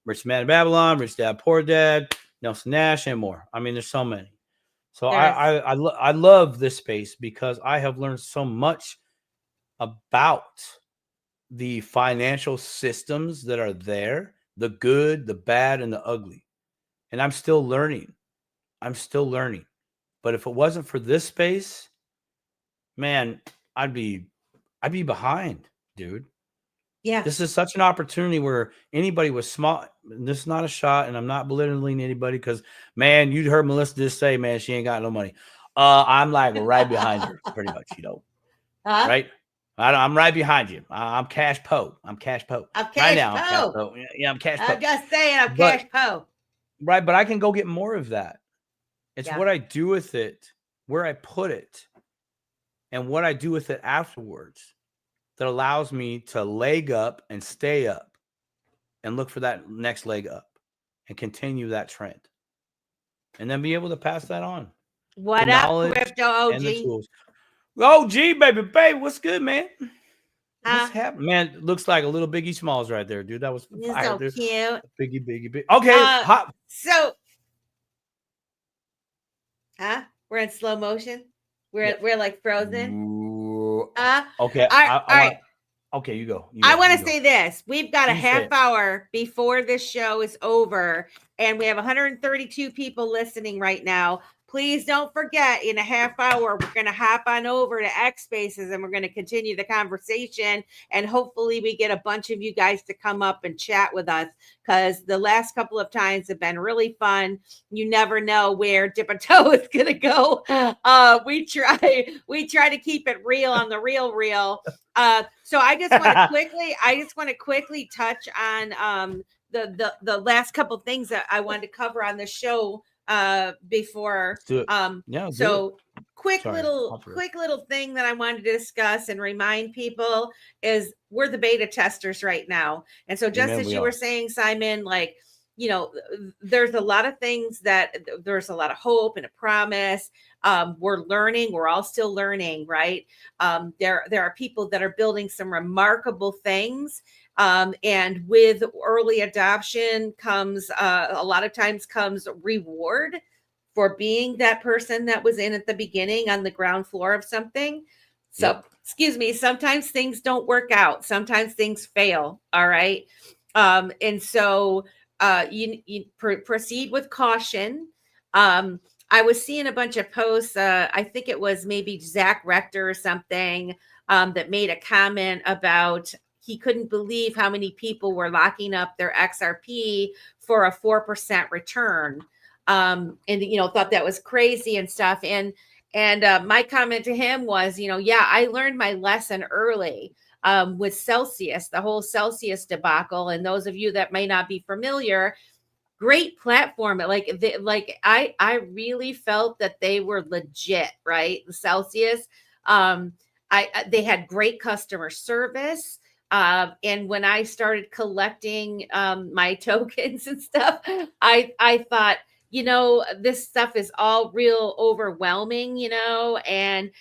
Rich Man in Babylon, Rich Dad Poor Dad, Nelson Nash, and more. I mean, there's so many. So I love this space because I have learned so much about the financial systems that are there, the good, the bad, and the ugly. And I'm still learning. But if it wasn't for this space, man, I'd be behind, dude. Yeah. This is such an opportunity where anybody with small, this is not a shot, and I'm not belittling anybody because, man, you heard Melissa just say, man, she ain't got no money. I'm like right behind her, pretty much, right? I'm right behind you. I'm cash po. I'm cash po. Right now, I'm cash po. Yeah, I'm cash po. I'm just saying, I'm cash po. Right, but I can go get more of that. It's what I do with it, where I put it, and what I do with it afterwards that allows me to leg up and stay up and look for that next leg up and continue that trend. And then be able to pass that on. What up, Crypto OG? And the tools. OG, baby, what's good, man? What's happening? Man, it looks like a little Biggie Smalls right there, dude. That was fire, so cute. Biggie. Okay, hot. So we're in slow motion. We're like frozen. Okay. All right. Okay, you go. I want to say this. We've got a half hour before this show is over, and we have 132 people listening right now. Please don't forget, in a half hour, we're going to hop on over to X Spaces and we're going to continue the conversation. And hopefully we get a bunch of you guys to come up and chat with us, because the last couple of times have been really fun. You never know where Dip A Toe is going to go. We try to keep it real on the real. So I just want to quickly touch on the last couple of things that I wanted to cover on the show before. So quick little thing that I wanted to discuss and remind people is we're the beta testers right now. And so just as you were saying, Simon, like, there's a lot of things that there's a lot of hope and a promise. We're learning. We're all still learning, right? There are people that are building some remarkable things. And with early adoption comes a lot of times comes reward for being that person that was in at the beginning on the ground floor of something. So, excuse me, sometimes things don't work out. Sometimes things fail. All right. And so you proceed with caution. I was seeing a bunch of posts. I think it was maybe Zach Rector or something that made a comment about he couldn't believe how many people were locking up their XRP for a 4% return. And, thought that was crazy and stuff. And my comment to him was, I learned my lesson early with Celsius, the whole Celsius debacle. And those of you that may not be familiar, great platform. I really felt that they were legit, right? The Celsius, they had great customer service. And when I started collecting my tokens and stuff, I thought, this stuff is all real overwhelming, and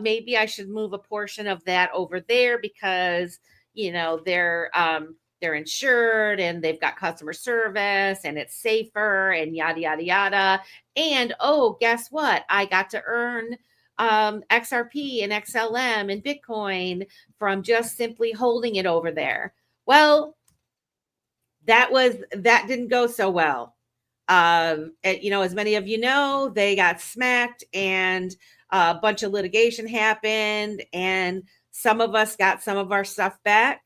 maybe I should move a portion of that over there because, they're insured and they've got customer service and it's safer and yada, yada, yada. And, guess what? I got to earn XRP and XLM and Bitcoin from just simply holding it over there. Well, that didn't go so well. As many of you know, they got smacked and a bunch of litigation happened and some of us got some of our stuff back.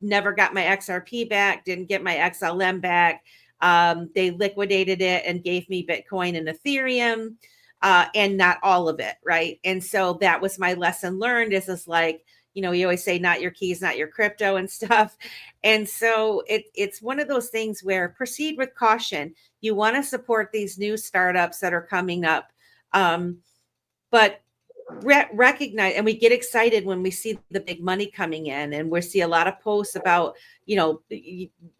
Never got my XRP back, didn't get my XLM back. They liquidated it and gave me Bitcoin and Ethereum, and not all of it, right? And so that was my lesson learned, is like, you know, you always say not your keys, not your crypto and stuff. And so it's one of those things where proceed with caution. You want to support these new startups that are coming up. But recognize, and we get excited when we see the big money coming in, and we see a lot of posts about, you know,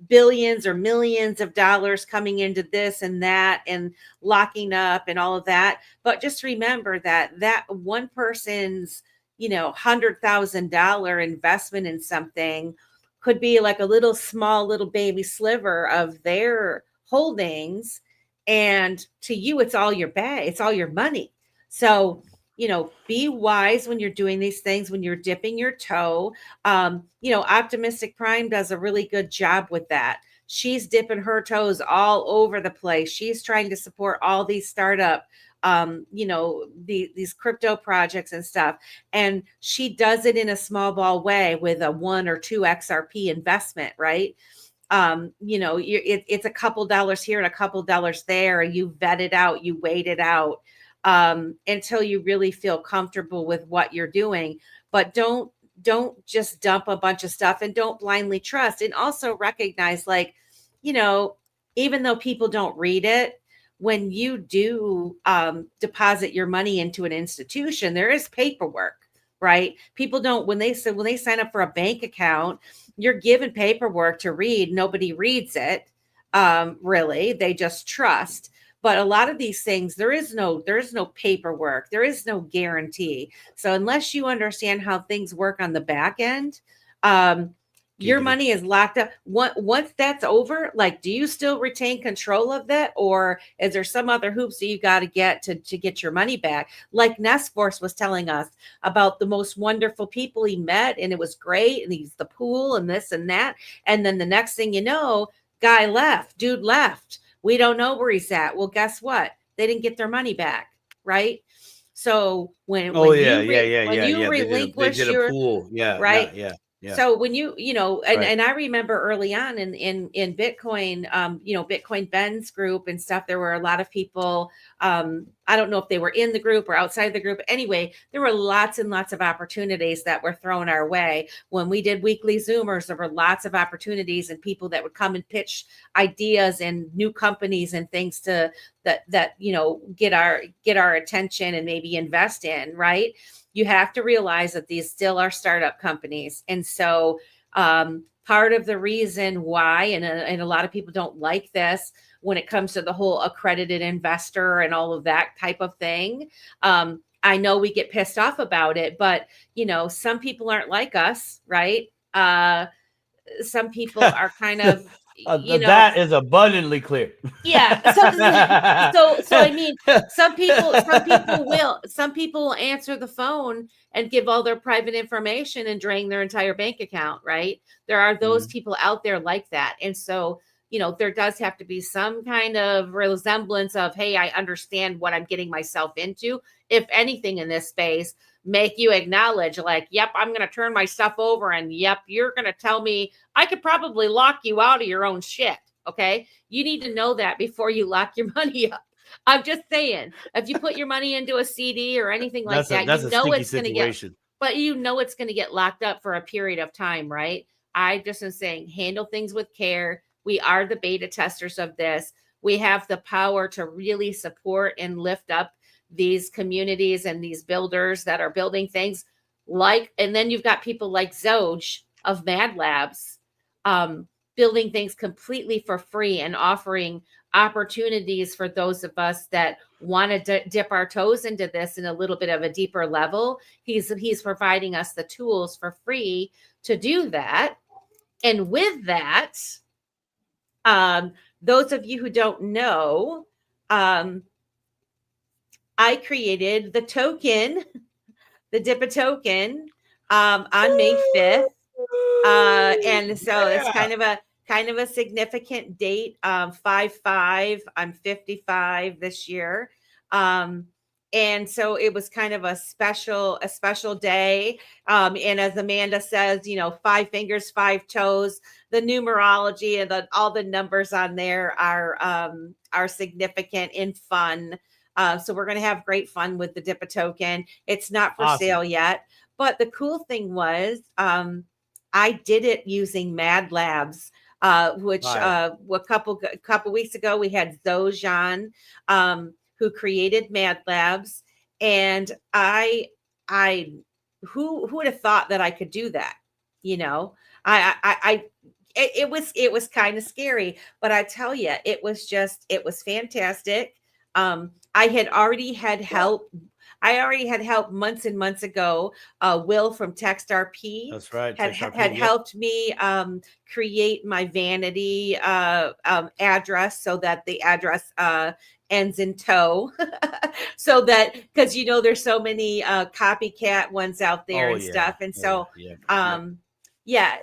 billions or millions of dollars coming into this and that and locking up and all of that. But just remember that one person's, you know, $100,000 investment in something could be like a little small little baby sliver of their holdings, and to you it's all your bag, it's all your money. So, you know, be wise when you're doing these things, when you're dipping your toe. You know, Optimistic Prime does a really good job with that. She's dipping her toes all over the place. She's trying to support all these startup, you know, these crypto projects and stuff. And she does it in a small ball way with a 1 or 2 XRP investment, right? You know, it's a couple dollars here and a couple dollars there. You vet it out, you wait it out, until you really feel comfortable with what you're doing. But don't just dump a bunch of stuff, and don't blindly trust. And also recognize, like, you know, even though people don't read it, when you do deposit your money into an institution, there is paperwork, right? People don't, when they sign up for a bank account, you're given paperwork to read. Nobody reads it, really. They just trust. But a lot of these things, there is no paperwork. There is no guarantee. So unless you understand how things work on the back end, your money is locked up. Once that's over, like, do you still retain control of that? Or is there some other hoops that you got to get to get your money back? Like Nestforce was telling us about the most wonderful people he met, and it was great. And he's the pool and this and that. And then the next thing you know, dude left. We don't know where he's at. Well, guess what? They didn't get their money back, right? So when you relinquish they did a pool, right? Yeah. So when you know, and, Right. and I remember early on in Bitcoin, you know, Bitcoin Ben's group and stuff, there were a lot of people. I don't know if they were in the group or outside the group. Anyway, there were lots and lots of opportunities that were thrown our way. When we did weekly Zoomers, there were lots of opportunities and people that would come and pitch ideas and new companies and things to that you know, get our attention and maybe invest in, right? You have to realize that these still are startup companies. And so part of the reason why, and a lot of people don't like this when it comes to the whole accredited investor and all of that type of thing. I know we get pissed off about it, but, you know, some people aren't like us, right? Some people are kind of, you know, that is abundantly clear. Yeah. So I mean, some people will answer the phone and give all their private information and drain their entire bank account, right? There are those people out there like that. And so, you know, there does have to be some kind of resemblance of, hey, I understand what I'm getting myself into. If anything in this space, make you acknowledge, like, yep, I'm going to turn my stuff over, and yep, you're going to tell me I could probably lock you out of your own shit. Okay. You need to know that before you lock your money up. I'm just saying, if you put your money into a CD or anything like that, you know it's going to get, but you know it's going to get locked up for a period of time, right? I just am saying, handle things with care. We are the beta testers of this. We have the power to really support and lift up these communities and these builders that are building things like, and then you've got people like Xoge of Mad Labs, building things completely for free and offering opportunities for those of us that want to dip our toes into this in a little bit of a deeper level. He's providing us the tools for free to do that. And with that, those of you who don't know, I created the token, the Dip A Toekin, on May 5th. And so it's kind of a significant date. 5/5. I'm 55 this year. And so it was kind of a special day. And as Amanda says, 5 fingers, 5 toes, the numerology and all the numbers on there are significant and fun. So we're going to have great fun with the Dip A Token. It's not for sale yet, but the cool thing was, I did it using Mad Labs, which a couple weeks ago we had Xoge on, who created Mad Labs, and who would have thought that I could do that? It was kind of scary, but I tell you, it was fantastic. I had already had help. I already had help months and months ago. Will from XRP. That's right. Had helped me create my vanity address, so that the address ends in toe, so that, because there's so many copycat ones out there and stuff, and so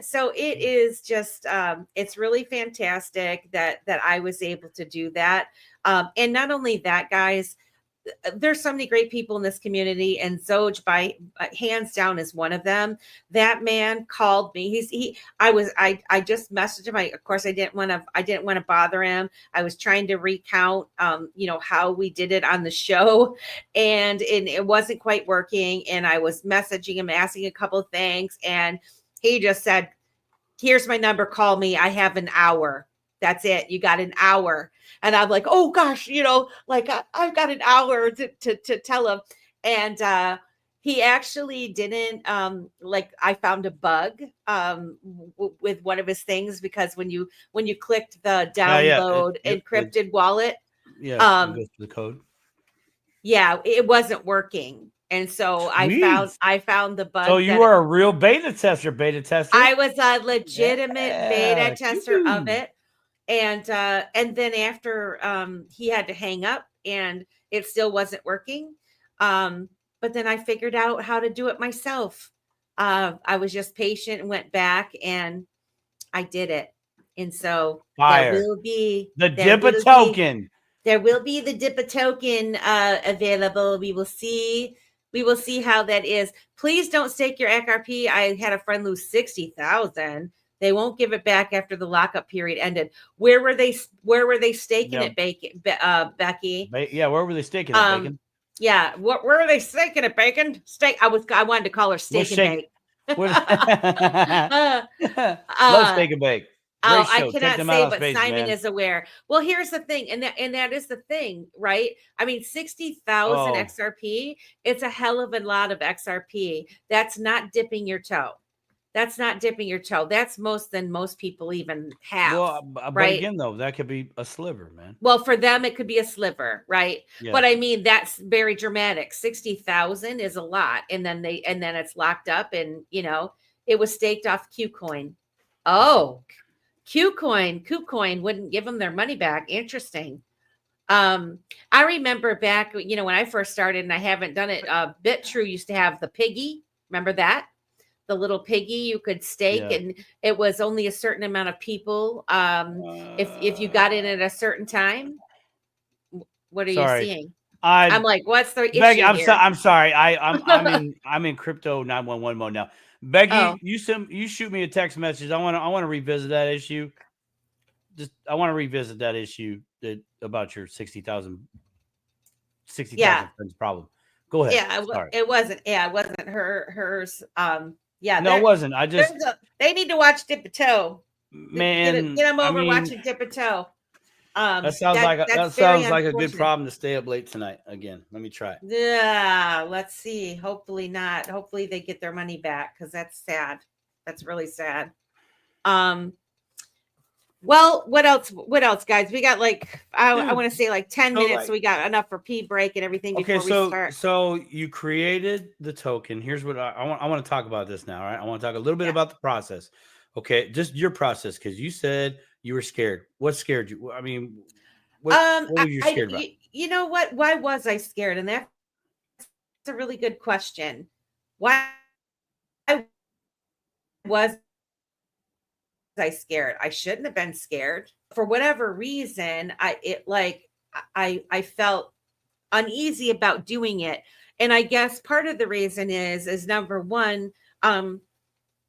so it is just it's really fantastic that I was able to do that. And not only that, guys, there's so many great people in this community, and Xoge by hands down is one of them. That man called me. I just messaged him. Of course I didn't want to bother him. I was trying to recount how we did it on the show, and it wasn't quite working. And I was messaging him, asking a couple of things, and he just said, "Here's my number. Call me. I have an hour. That's it. You got an hour." And I'm like, oh gosh, I've got an hour to tell him. And he actually didn't, I found a bug with one of his things, because when you clicked the download encrypted wallet, the code. Yeah, it wasn't working. And so I found the bug. So you were a real beta tester. I was a legitimate beta tester of it. And then after he had to hang up, and it still wasn't working. But then I figured out how to do it myself. I was just patient and went back, and I did it. And so there will be the Dip A Token. There will be the Dip A Token available. We will see how that is. Please don't stake your XRP. I had a friend lose 60,000. They won't give it back after the lockup period ended. Where were they staking it, Becky? Yeah, where were they staking it, Bacon? Yeah, where were they staking it, Bacon? I wanted to call her Steak and Bake. Love Steak and Bake. I cannot say, but Simon is aware. Well, here's the thing, and that is the thing, right? I mean, 60,000 XRP, it's a hell of a lot of XRP. That's not dipping your toe. That's not dipping your toe. That's most people even have. Well, but again, though, that could be a sliver, man. Well, for them, it could be a sliver, right? Yeah. But I mean, that's very dramatic. 60,000 is a lot, and then it's locked up, and it was staked off KuCoin. Oh, KuCoin wouldn't give them their money back. Interesting. I remember back, when I first started, and I haven't done it. BitTrue used to have the piggy. Remember that? The little piggy you could stake, and it was only a certain amount of people. If you got in at a certain time. What are you seeing? I'm like, what's the issue Becky, here? I'm sorry. I'm in crypto 911 mode now. Becky, you shoot me a text message. I want to revisit that issue. I want to revisit that issue about your 60,000 friends problem. Go ahead. Yeah, it wasn't. Yeah, it wasn't hers. Yeah, no, it wasn't. They need to watch Dip A Toe. Man, get them over watching Dip A Toe. That sounds like a good problem to stay up late tonight. Again, let me try. Yeah, let's see. Hopefully not. Hopefully they get their money back, because that's sad. That's really sad. Well, what else, guys? We got I want to say 10 minutes, so we got enough for pee break and everything before we start. So you created the token. Here's what I want to talk about this now, right? I want to talk a little bit about the process. Okay, just your process, because you said you were scared. What scared you? I mean, what were you scared about? You know what? Why was I scared? And that's a really good question. Why was I scared? I shouldn't have been scared. For whatever reason, I felt uneasy about doing it. And I guess part of the reason is number one,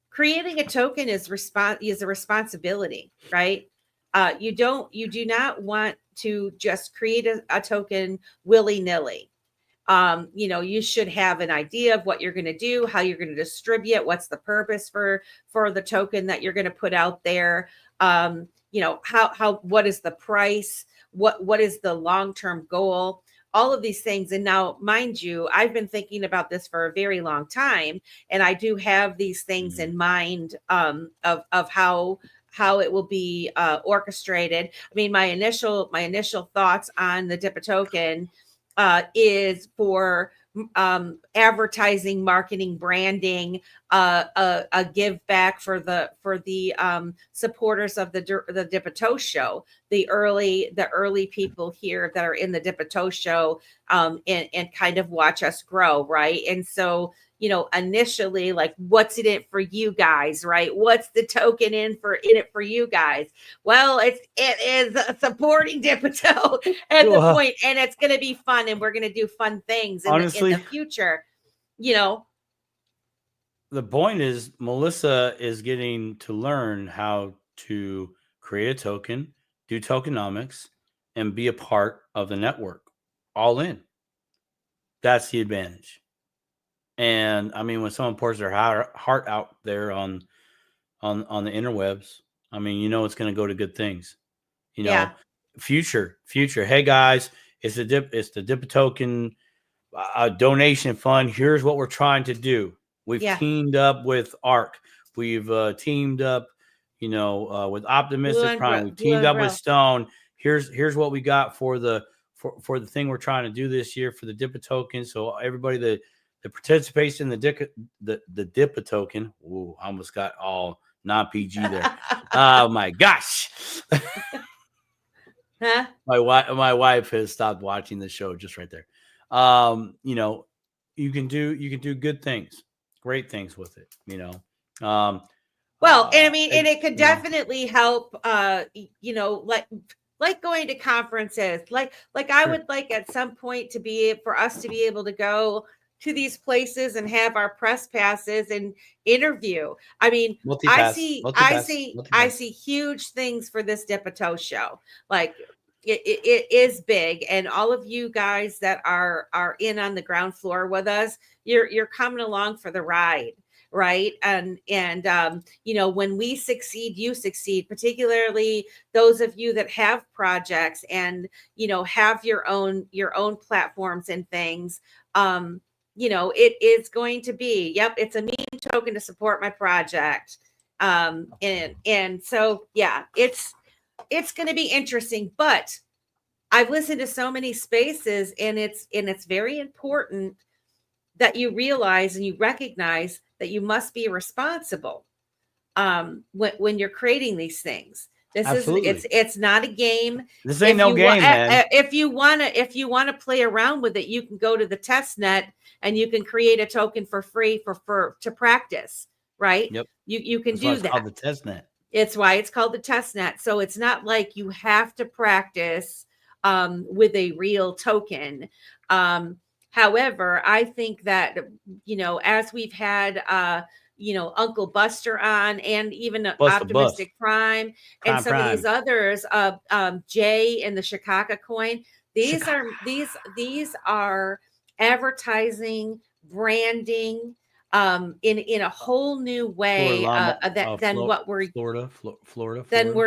creating a token is a responsibility, right? You do not want to just create a token willy-nilly. You should have an idea of what you're going to do, how you're going to distribute, what's the purpose for the token that you're going to put out there. What is the price? What is the long-term goal? All of these things. And now, mind you, I've been thinking about this for a very long time, and I do have these things in mind of how it will be orchestrated. I mean, my initial thoughts on the Dip A Token is for advertising, marketing, branding, a give back for the supporters of the Dip A Toe show, the early people here that are in the Dip A Toe show, and kind of watch us grow, right? And so, initially, like, what's in it for you guys, right? What's the token in it for you guys? Well, it is supporting Dip A Toe at the point, and it's going to be fun, and we're going to do fun things in the future. The point is, Melissa is getting to learn how to create a token, do tokenomics, and be a part of the network, all in. That's the advantage. And I mean, when someone pours their heart out there on the interwebs, I mean, it's going to go to good things. Future. Hey guys, it's the Dip A Token donation fund. Here's what we're trying to do. We've teamed up with ARC. We've teamed up, with Optimistic Prime. We've teamed up with Stone. Here's what we got for the thing we're trying to do this year for the Dip A Token. So everybody that participates in the Dip A Token. Ooh, I almost got all non-PG there. Oh my gosh. Huh? My wife has stopped watching the show just right there. You can do good things, great things with it, Well, and I mean, and it could definitely help, like going to conferences, like I would like at some point for us to be able to go to these places and have our press passes and interview. I mean, I see huge things for this Dip A Toe show. Like it is big, and all of you guys that are in on the ground floor with us, you're coming along for the ride. Right. And when we succeed, you succeed, particularly those of you that have projects and, have your own platforms and things. It is going to be, it's a meme token to support my project. And so, it's going to be interesting, but I've listened to so many spaces, and it's very important that you realize and you recognize that you must be responsible when you're creating these things. It's not a game. This ain't no game, man. If you wanna play around with it, you can go to the test net and you can create a token for free to practice, right? Yep. You can do that. It's called the test net. It's why it's called the test net. So it's not like you have to practice with a real token. However, I think that, as we've had, Uncle Buster on, and even Optimistic Prime and some of these others, Jay and the Chicago coin, these are advertising, branding, in a whole new way than what we're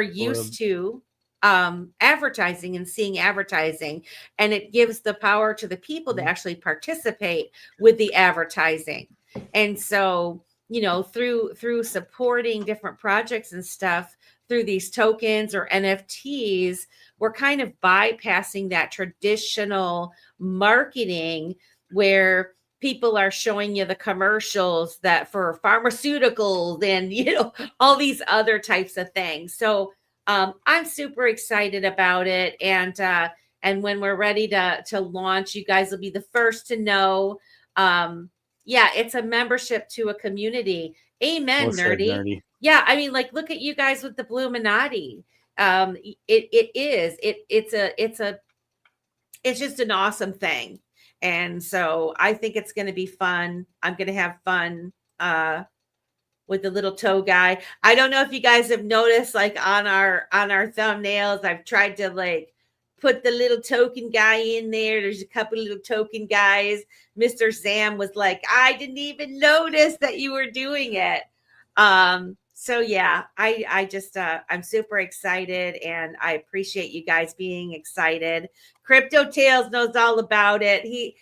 used to. Advertising and seeing advertising, and it gives the power to the people to actually participate with the advertising. And so, through supporting different projects and stuff through these tokens or NFTs, we're kind of bypassing that traditional marketing where people are showing you the commercials that for pharmaceuticals and, all these other types of things. So I'm super excited about it. And when we're ready to launch, you guys will be the first to know. It's a membership to a community. Amen, nerdy. Yeah, I mean, like, look at you guys with the Bluminati. It's it's just an awesome thing. And so I think it's going to be fun. I'm going to have fun with the little toe guy. I don't know if you guys have noticed, like on our thumbnails, I've tried to like put the little token guy in there. There's a couple of little token guys. Mr. Sam was like, I didn't even notice that you were doing it. So yeah, I just I'm super excited, and I appreciate you guys being excited. Crypto Tales knows all about it. He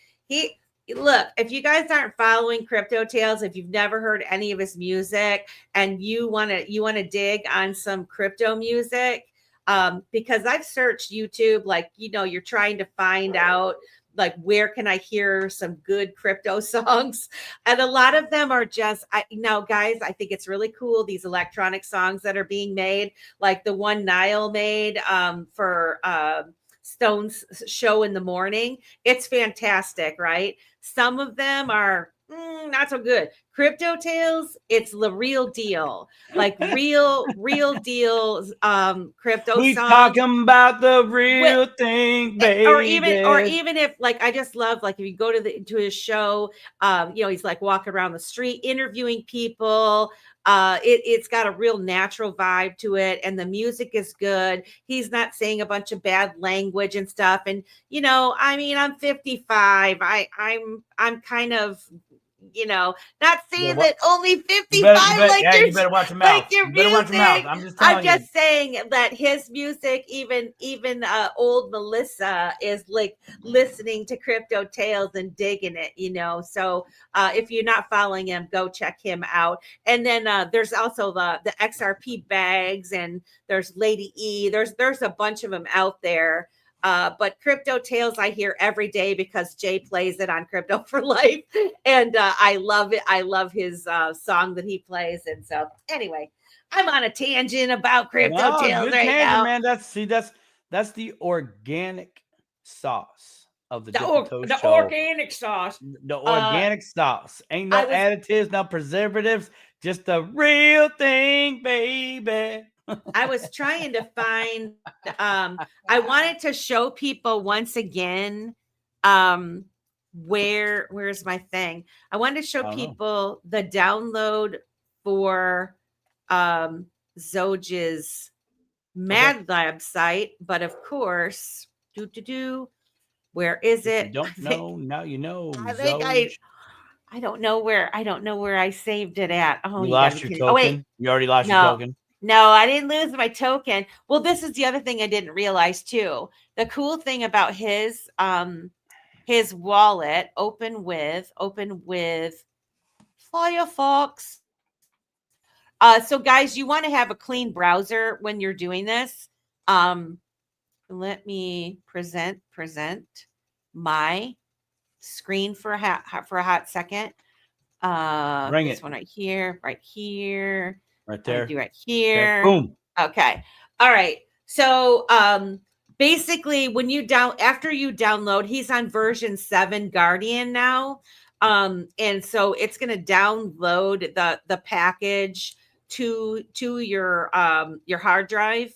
look, if you guys aren't following Crypto Tales, if you've never heard any of his music and you want to dig on some crypto music, because I've searched YouTube, like, you know, you're trying to find out like, where can I hear some good crypto songs? And a lot of them are just, now guys, I think it's really cool, these electronic songs that are being made, like the one Niall made for Stone's show in the morning. It's fantastic, right? Some of them are not so good. Crypto Tales, it's the real deal, like real deals. Crypto We songs. talking about the real thing, baby. Or even if, like, I just love, like, if you go to his show, you know, he's like walking around the street interviewing people. It's got a real natural vibe to it, and the music is good. He's not saying a bunch of bad language and stuff. And you know, I mean, I'm 55. I'm kind of, you know, not saying that only 55 you better watch your mouth. like your you better watch your mouth. music. I'm I'm just saying that his music, even old Melissa is like listening to Crypto Tales and digging it, you know. So if you're not following him, go check him out. And then there's also the XRP bags, and there's Lady E. There's a bunch of them out there. But Crypto Tales I hear every day because Jay plays it on Crypto for Life, and I love it. I love his song that he plays. And so anyway, I'm on a tangent about Crypto Tales right now. Man. That's the organic sauce of the Dip A Toekin show. Organic sauce. The organic sauce. Ain't no additives, no preservatives, just the real thing, baby. I was trying to find, I wanted to show people once again, where's my thing? I wanted to show people the download for Xoge's Mad Lab site, but of course, where is it? You don't know, now you know. I don't know where I saved it at. Oh, you lost your token. Oh, wait. You already lost your token. No, I didn't lose my token. Well, this is the other thing I didn't realize too. The cool thing about his wallet, open with Firefox. So guys, you want to have a clean browser when you're doing this. Let me present my screen for a hot second. Bring this it. One right here. Right there. Do right here. Okay, boom. Okay. All right. So basically when after you download, he's on version 7 Guardian now. And so it's going to download the package to your hard drive,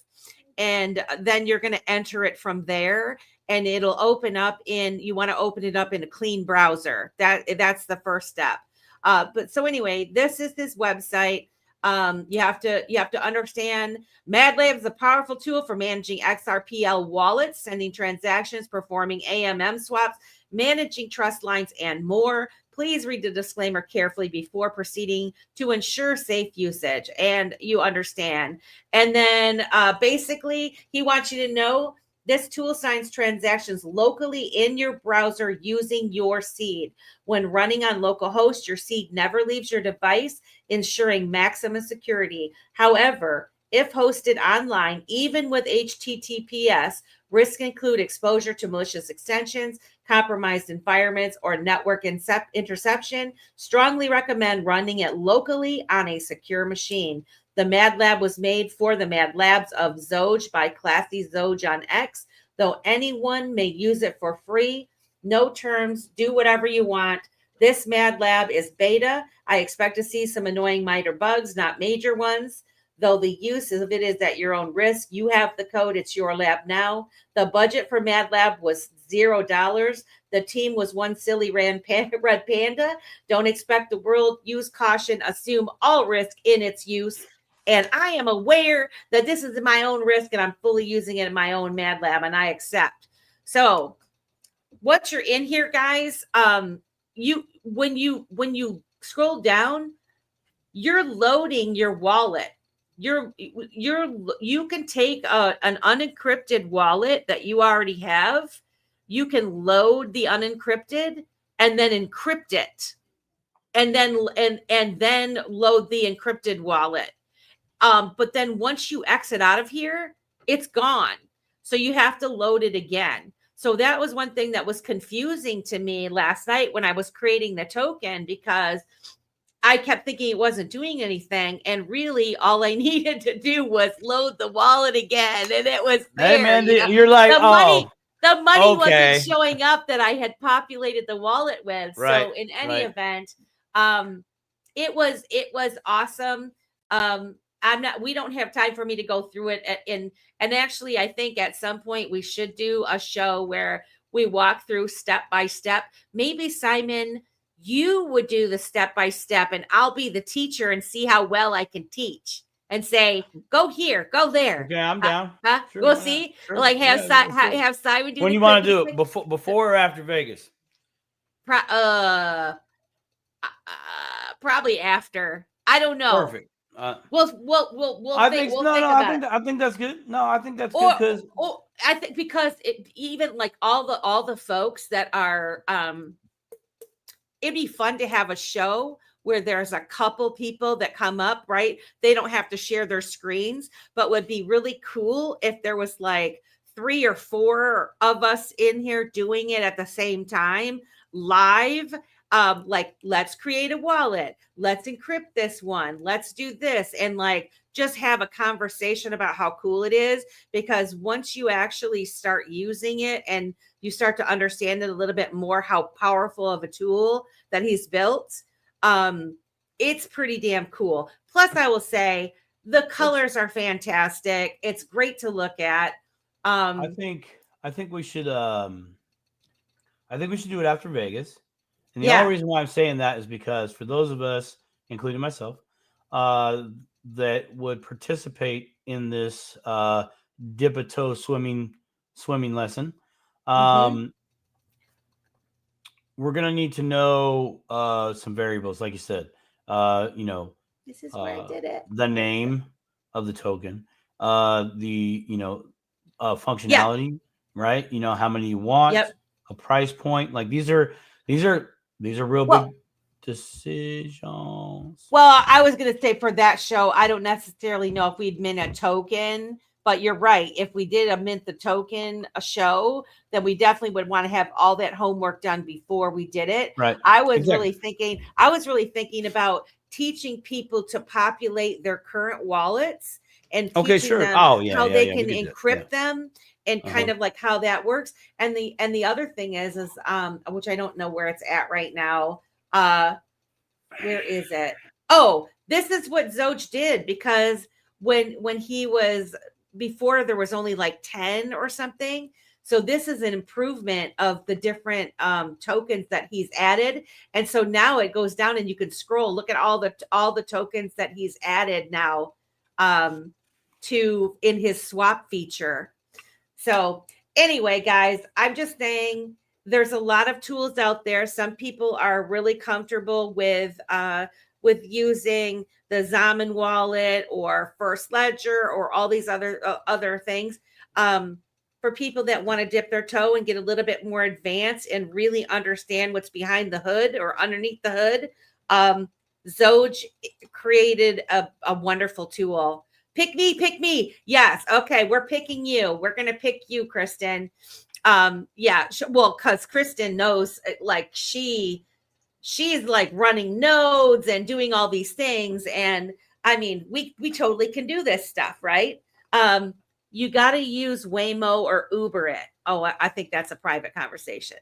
and then you're going to enter it from there, and it'll open up you want to open it up in a clean browser. That's the first step. But so anyway, this is his website. You have to understand Mad Labs is a powerful tool for managing XRPL wallets, sending transactions, performing AMM swaps, managing trust lines, and more. Please read the disclaimer carefully before proceeding to ensure safe usage. And you understand. And then basically, he wants you to know this tool signs transactions locally in your browser using your seed. When running on localhost, your seed never leaves your device, ensuring maximum security. However, if hosted online, even with HTTPS, risks include exposure to malicious extensions, compromised environments, or network interception. Strongly recommend running it locally on a secure machine. The Mad Lab was made for the Mad Labs of Xoge by Classy Xoge on X, though anyone may use it for free. No terms, do whatever you want. This Mad Lab is beta. I expect to see some annoying minor bugs, not major ones. though the use of it is at your own risk. You have the code. It's your lab now. The budget for Mad Lab was $0. The team was one silly red panda. Don't expect the world. Use caution. Assume all risk in its use. And I am aware that this is my own risk and I'm fully using it in my own Mad Lab, and I accept. So once you're in here, guys, when you scroll down, you're loading your wallet. You can take an unencrypted wallet that you already have. You can load the unencrypted and then encrypt it, and then load the encrypted wallet. But then once you exit out of here, it's gone. So you have to load it again. So that was one thing that was confusing to me last night when I was creating the token, because I kept thinking it wasn't doing anything. And really all I needed to do was load the wallet again. And it was there. Hey man, you're like, the money okay. wasn't showing up that I had populated the wallet with. Right, So in any event, it was awesome. We don't have time for me to go through it. And actually, I think at some point we should do a show where we walk through step by step. Maybe Simon, you would do the step by step and I'll be the teacher and see how well I can teach and say, go here, go there. Okay, I'm down. Sure, we'll see. Sure. Like have Simon do. When you want to do it, before or after Vegas? Probably after. I don't know. Perfect. We'll I think that's good. No, I think that's good because I think because even like all the folks that are it'd be fun to have a show where there's a couple people that come up, right? They don't have to share their screens, but would be really cool if there was like 3 or 4 of us in here doing it at the same time live. Like, let's create a wallet. Let's encrypt this one. Let's do this. And like, just have a conversation about how cool it is, because once you actually start using it and you start to understand it a little bit more, how powerful of a tool that he's built, it's pretty damn cool. Plus, I will say the colors are fantastic. It's great to look at. I think we should do it after Vegas. And the only reason why I'm saying that is because for those of us, including myself, that would participate in this dip a toe swimming lesson, we're gonna need to know some variables, like you said. This is where I did it. The name of the token, the functionality, right? How many you want, a price point. Like these are real big decisions. Well, I was going to say for that show, I don't necessarily know if we'd mint a token, but you're right. If we did a mint the token a show, then we definitely would want to have all that homework done before we did it. Right. I was really thinking about teaching people to populate their current wallets and teaching them how they can encrypt them. And kind of like how that works. And the other thing is which I don't know where it's at right now. Where is it? Oh, this is what Xoge did, because when he was before, there was only like 10 or something. So this is an improvement of the different tokens that he's added. And so now it goes down and you can scroll, look at all the tokens that he's added now in his swap feature. So anyway, guys, I'm just saying there's a lot of tools out there. Some people are really comfortable with using the Xoge wallet or First Ledger or all these other things. For people that want to dip their toe and get a little bit more advanced and really understand what's behind the hood or underneath the hood, Xoge created a wonderful tool. Pick me. Yes. Okay. We're picking you. We're going to pick you, Kristen. Well, cause Kristen knows, like she's like running nodes and doing all these things. And I mean, we totally can do this stuff, right? You got to use Waymo or Uber it. Oh, I think that's a private conversation.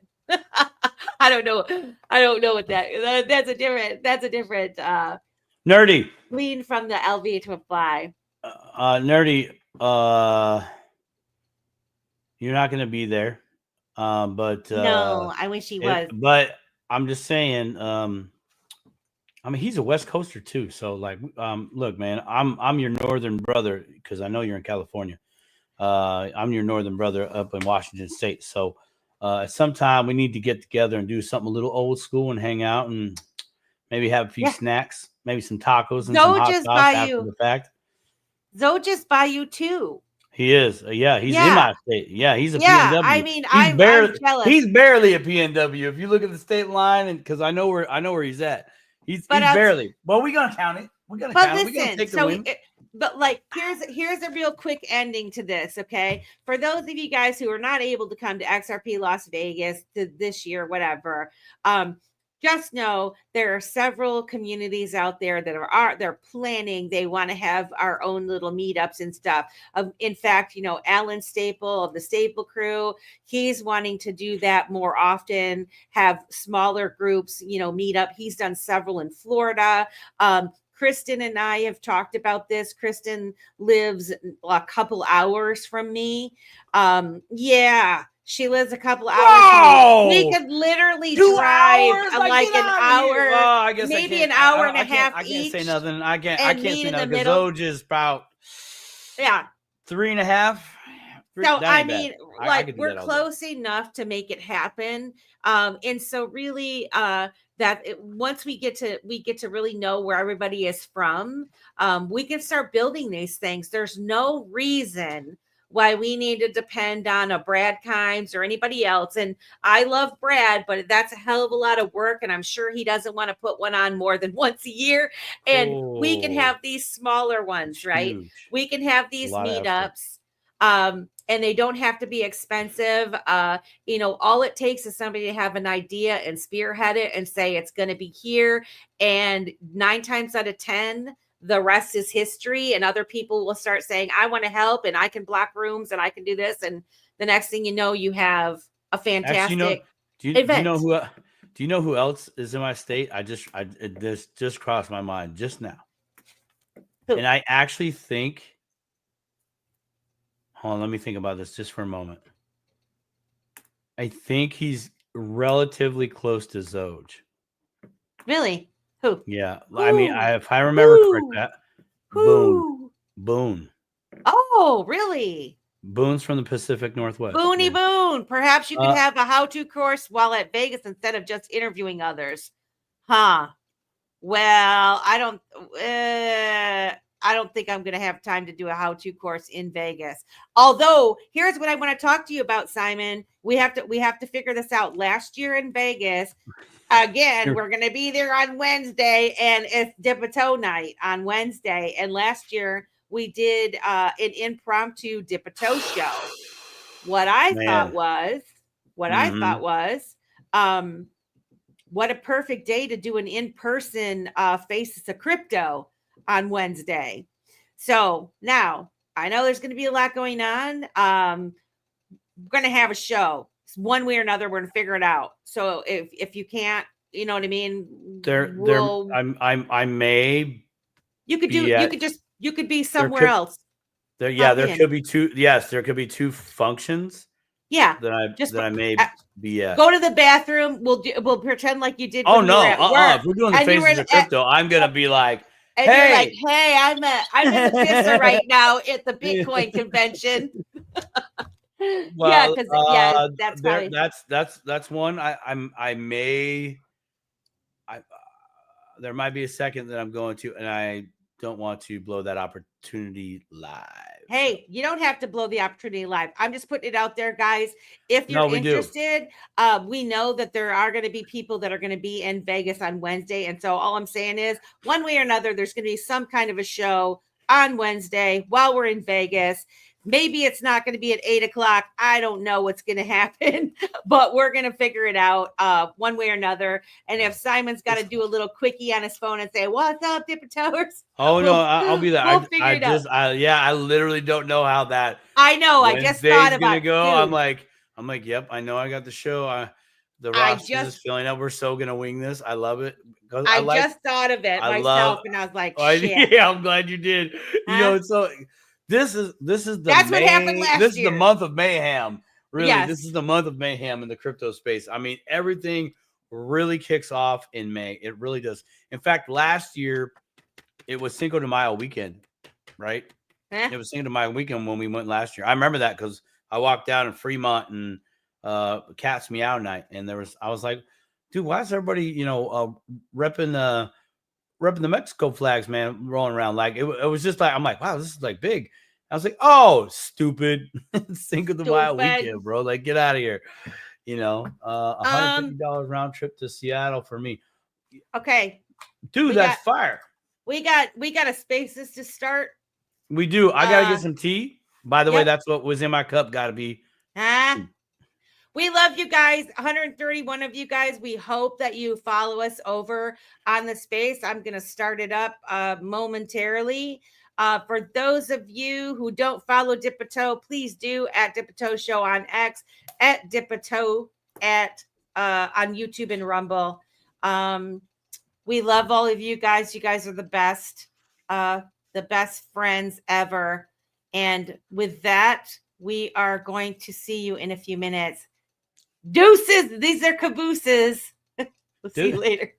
I don't know what that's a different, nerdy. Lean from the LV to apply. Nerdy, you're not going to be there. But No, I wish he was. but I'm just saying, I mean, he's a West Coaster too. So like, look, man, I'm your northern brother because I know you're in California. I'm your northern brother up in Washington State. So at some time we need to get together and do something a little old school and hang out and maybe have a few snacks, maybe some tacos and some hot sauce after the fact. Xoge just by you too. He is. Yeah, he's in my state. Yeah, he's a PNW. I mean, I'm jealous. He's barely a PNW. If you look at the state line, and because I know where he's at. He's barely. Well, we're gonna count it. We're gonna count it. We're gonna take the win. But like, here's a real quick ending to this. Okay, for those of you guys who are not able to come to XRP Las Vegas this year, whatever, just know there are several communities out there that they're planning. They want to have our own little meetups and stuff. In fact, Alan Staple of the Staple Crew, he's wanting to do that more often, have smaller groups, meet up. He's done several in Florida. Kristen and I have talked about this. Kristen lives a couple hours from me. She lives a couple hours. Whoa! We could literally drive like an hour, maybe an hour and a half I can't each. Say nothing. I can't say nothing because Xoge is about 3.5. So I mean, like we're close enough to make it happen. And so really, once we get to really know where everybody is from, we can start building these things. There's no reason why we need to depend on a Brad Kimes or anybody else. And I love Brad, but that's a hell of a lot of work. And I'm sure he doesn't want to put one on more than once a year. And we can have these smaller ones, right? We can have these meetups. And they don't have to be expensive. All it takes is somebody to have an idea and spearhead it and say it's going to be here. And 9 times out of 10, the rest is history, and other people will start saying, I want to help and I can block rooms and I can do this. And the next thing you know, you have a fantastic event. Do you know who else is in my state? This just crossed my mind just now. Who? And I actually think, hold on, let me think about this just for a moment. I think he's relatively close to Xoge. Really? Who? Yeah, ooh, I mean, if I remember correctly, Boone. Oh, really? Boone's from the Pacific Northwest. Boone. Perhaps you could have a how-to course while at Vegas instead of just interviewing others. Huh? Well, I don't think I'm going to have time to do a how-to course in Vegas. Although, here's what I want to talk to you about, Simon. We have to figure this out. Last year in Vegas. Again, we're going to be there on Wednesday, and it's Dip A Toe night on Wednesday. And last year we did an impromptu Dip A Toe show. What I thought was, what a perfect day to do an in-person Faces of Crypto on Wednesday. So now I know there's going to be a lot going on. We're going to have a show. One way or another, we're gonna figure it out. So if you can't, you know what I mean. I may. You could be somewhere else. There could be two. Yes, there could be two functions. Yeah, that I may be at. Go to the bathroom. We'll pretend like you did. Oh no! If we're doing the Faces of Crypto, I'm gonna be like, and hey, you're like, hey, I'm in the pisser right now at the Bitcoin convention. Well, that's one. There might be a second that I'm going to, and I don't want to blow that opportunity live. Hey, you don't have to blow the opportunity live. I'm just putting it out there, guys. If you're interested, we know that there are going to be people that are going to be in Vegas on Wednesday. And so all I'm saying is, one way or another, there's going to be some kind of a show on Wednesday while we're in Vegas. Maybe it's not going to be at 8:00. I don't know what's going to happen, but we're going to figure it out one way or another. And if Simon's got to do a little quickie on his phone and say, "What's up, Dip A Toes?" No, I'll be there. I literally don't know how that. I know. I just thought about it. I'm like, yep. I know I got the show. The I roster is just filling up. We're so gonna wing this. I love it. I I like. just thought of it I myself, love. and I was like, I, shit. yeah, I'm glad you did. You know, Huh? it's so. This is the That's what happened May. last This is the year. month of mayhem. Really, this Yes. is the month of mayhem in the crypto space. I mean, everything really kicks off in May. It really does. In fact, last year it was Cinco de Mayo weekend, right? It was Cinco de Mayo weekend when we went last year. I remember that because I walked down in Fremont and Cat's Meow Night, and I was like, dude, why is everybody, repping the Mexico flags, man, rolling around? Like it was just like, I'm like, wow, this is like big. I was like, oh, stupid. Cinco de Mayo weekend, bro. Like, get out of here. $150 round trip to Seattle for me. Okay. Dude, that's fire. We got a spaces to start. We do. I gotta get some tea. By the way, that's what was in my cup. Gotta be. We love you guys. 131 of you guys. We hope that you follow us over on the space. I'm going to start it up momentarily. For those of you who don't follow Dip A Toe, please do at Dip A Toe Show on X, at Dip A Toe on YouTube and Rumble. We love all of you guys. You guys are the best friends ever. And with that, we are going to see you in a few minutes. Deuces. These are cabooses. We'll see you later.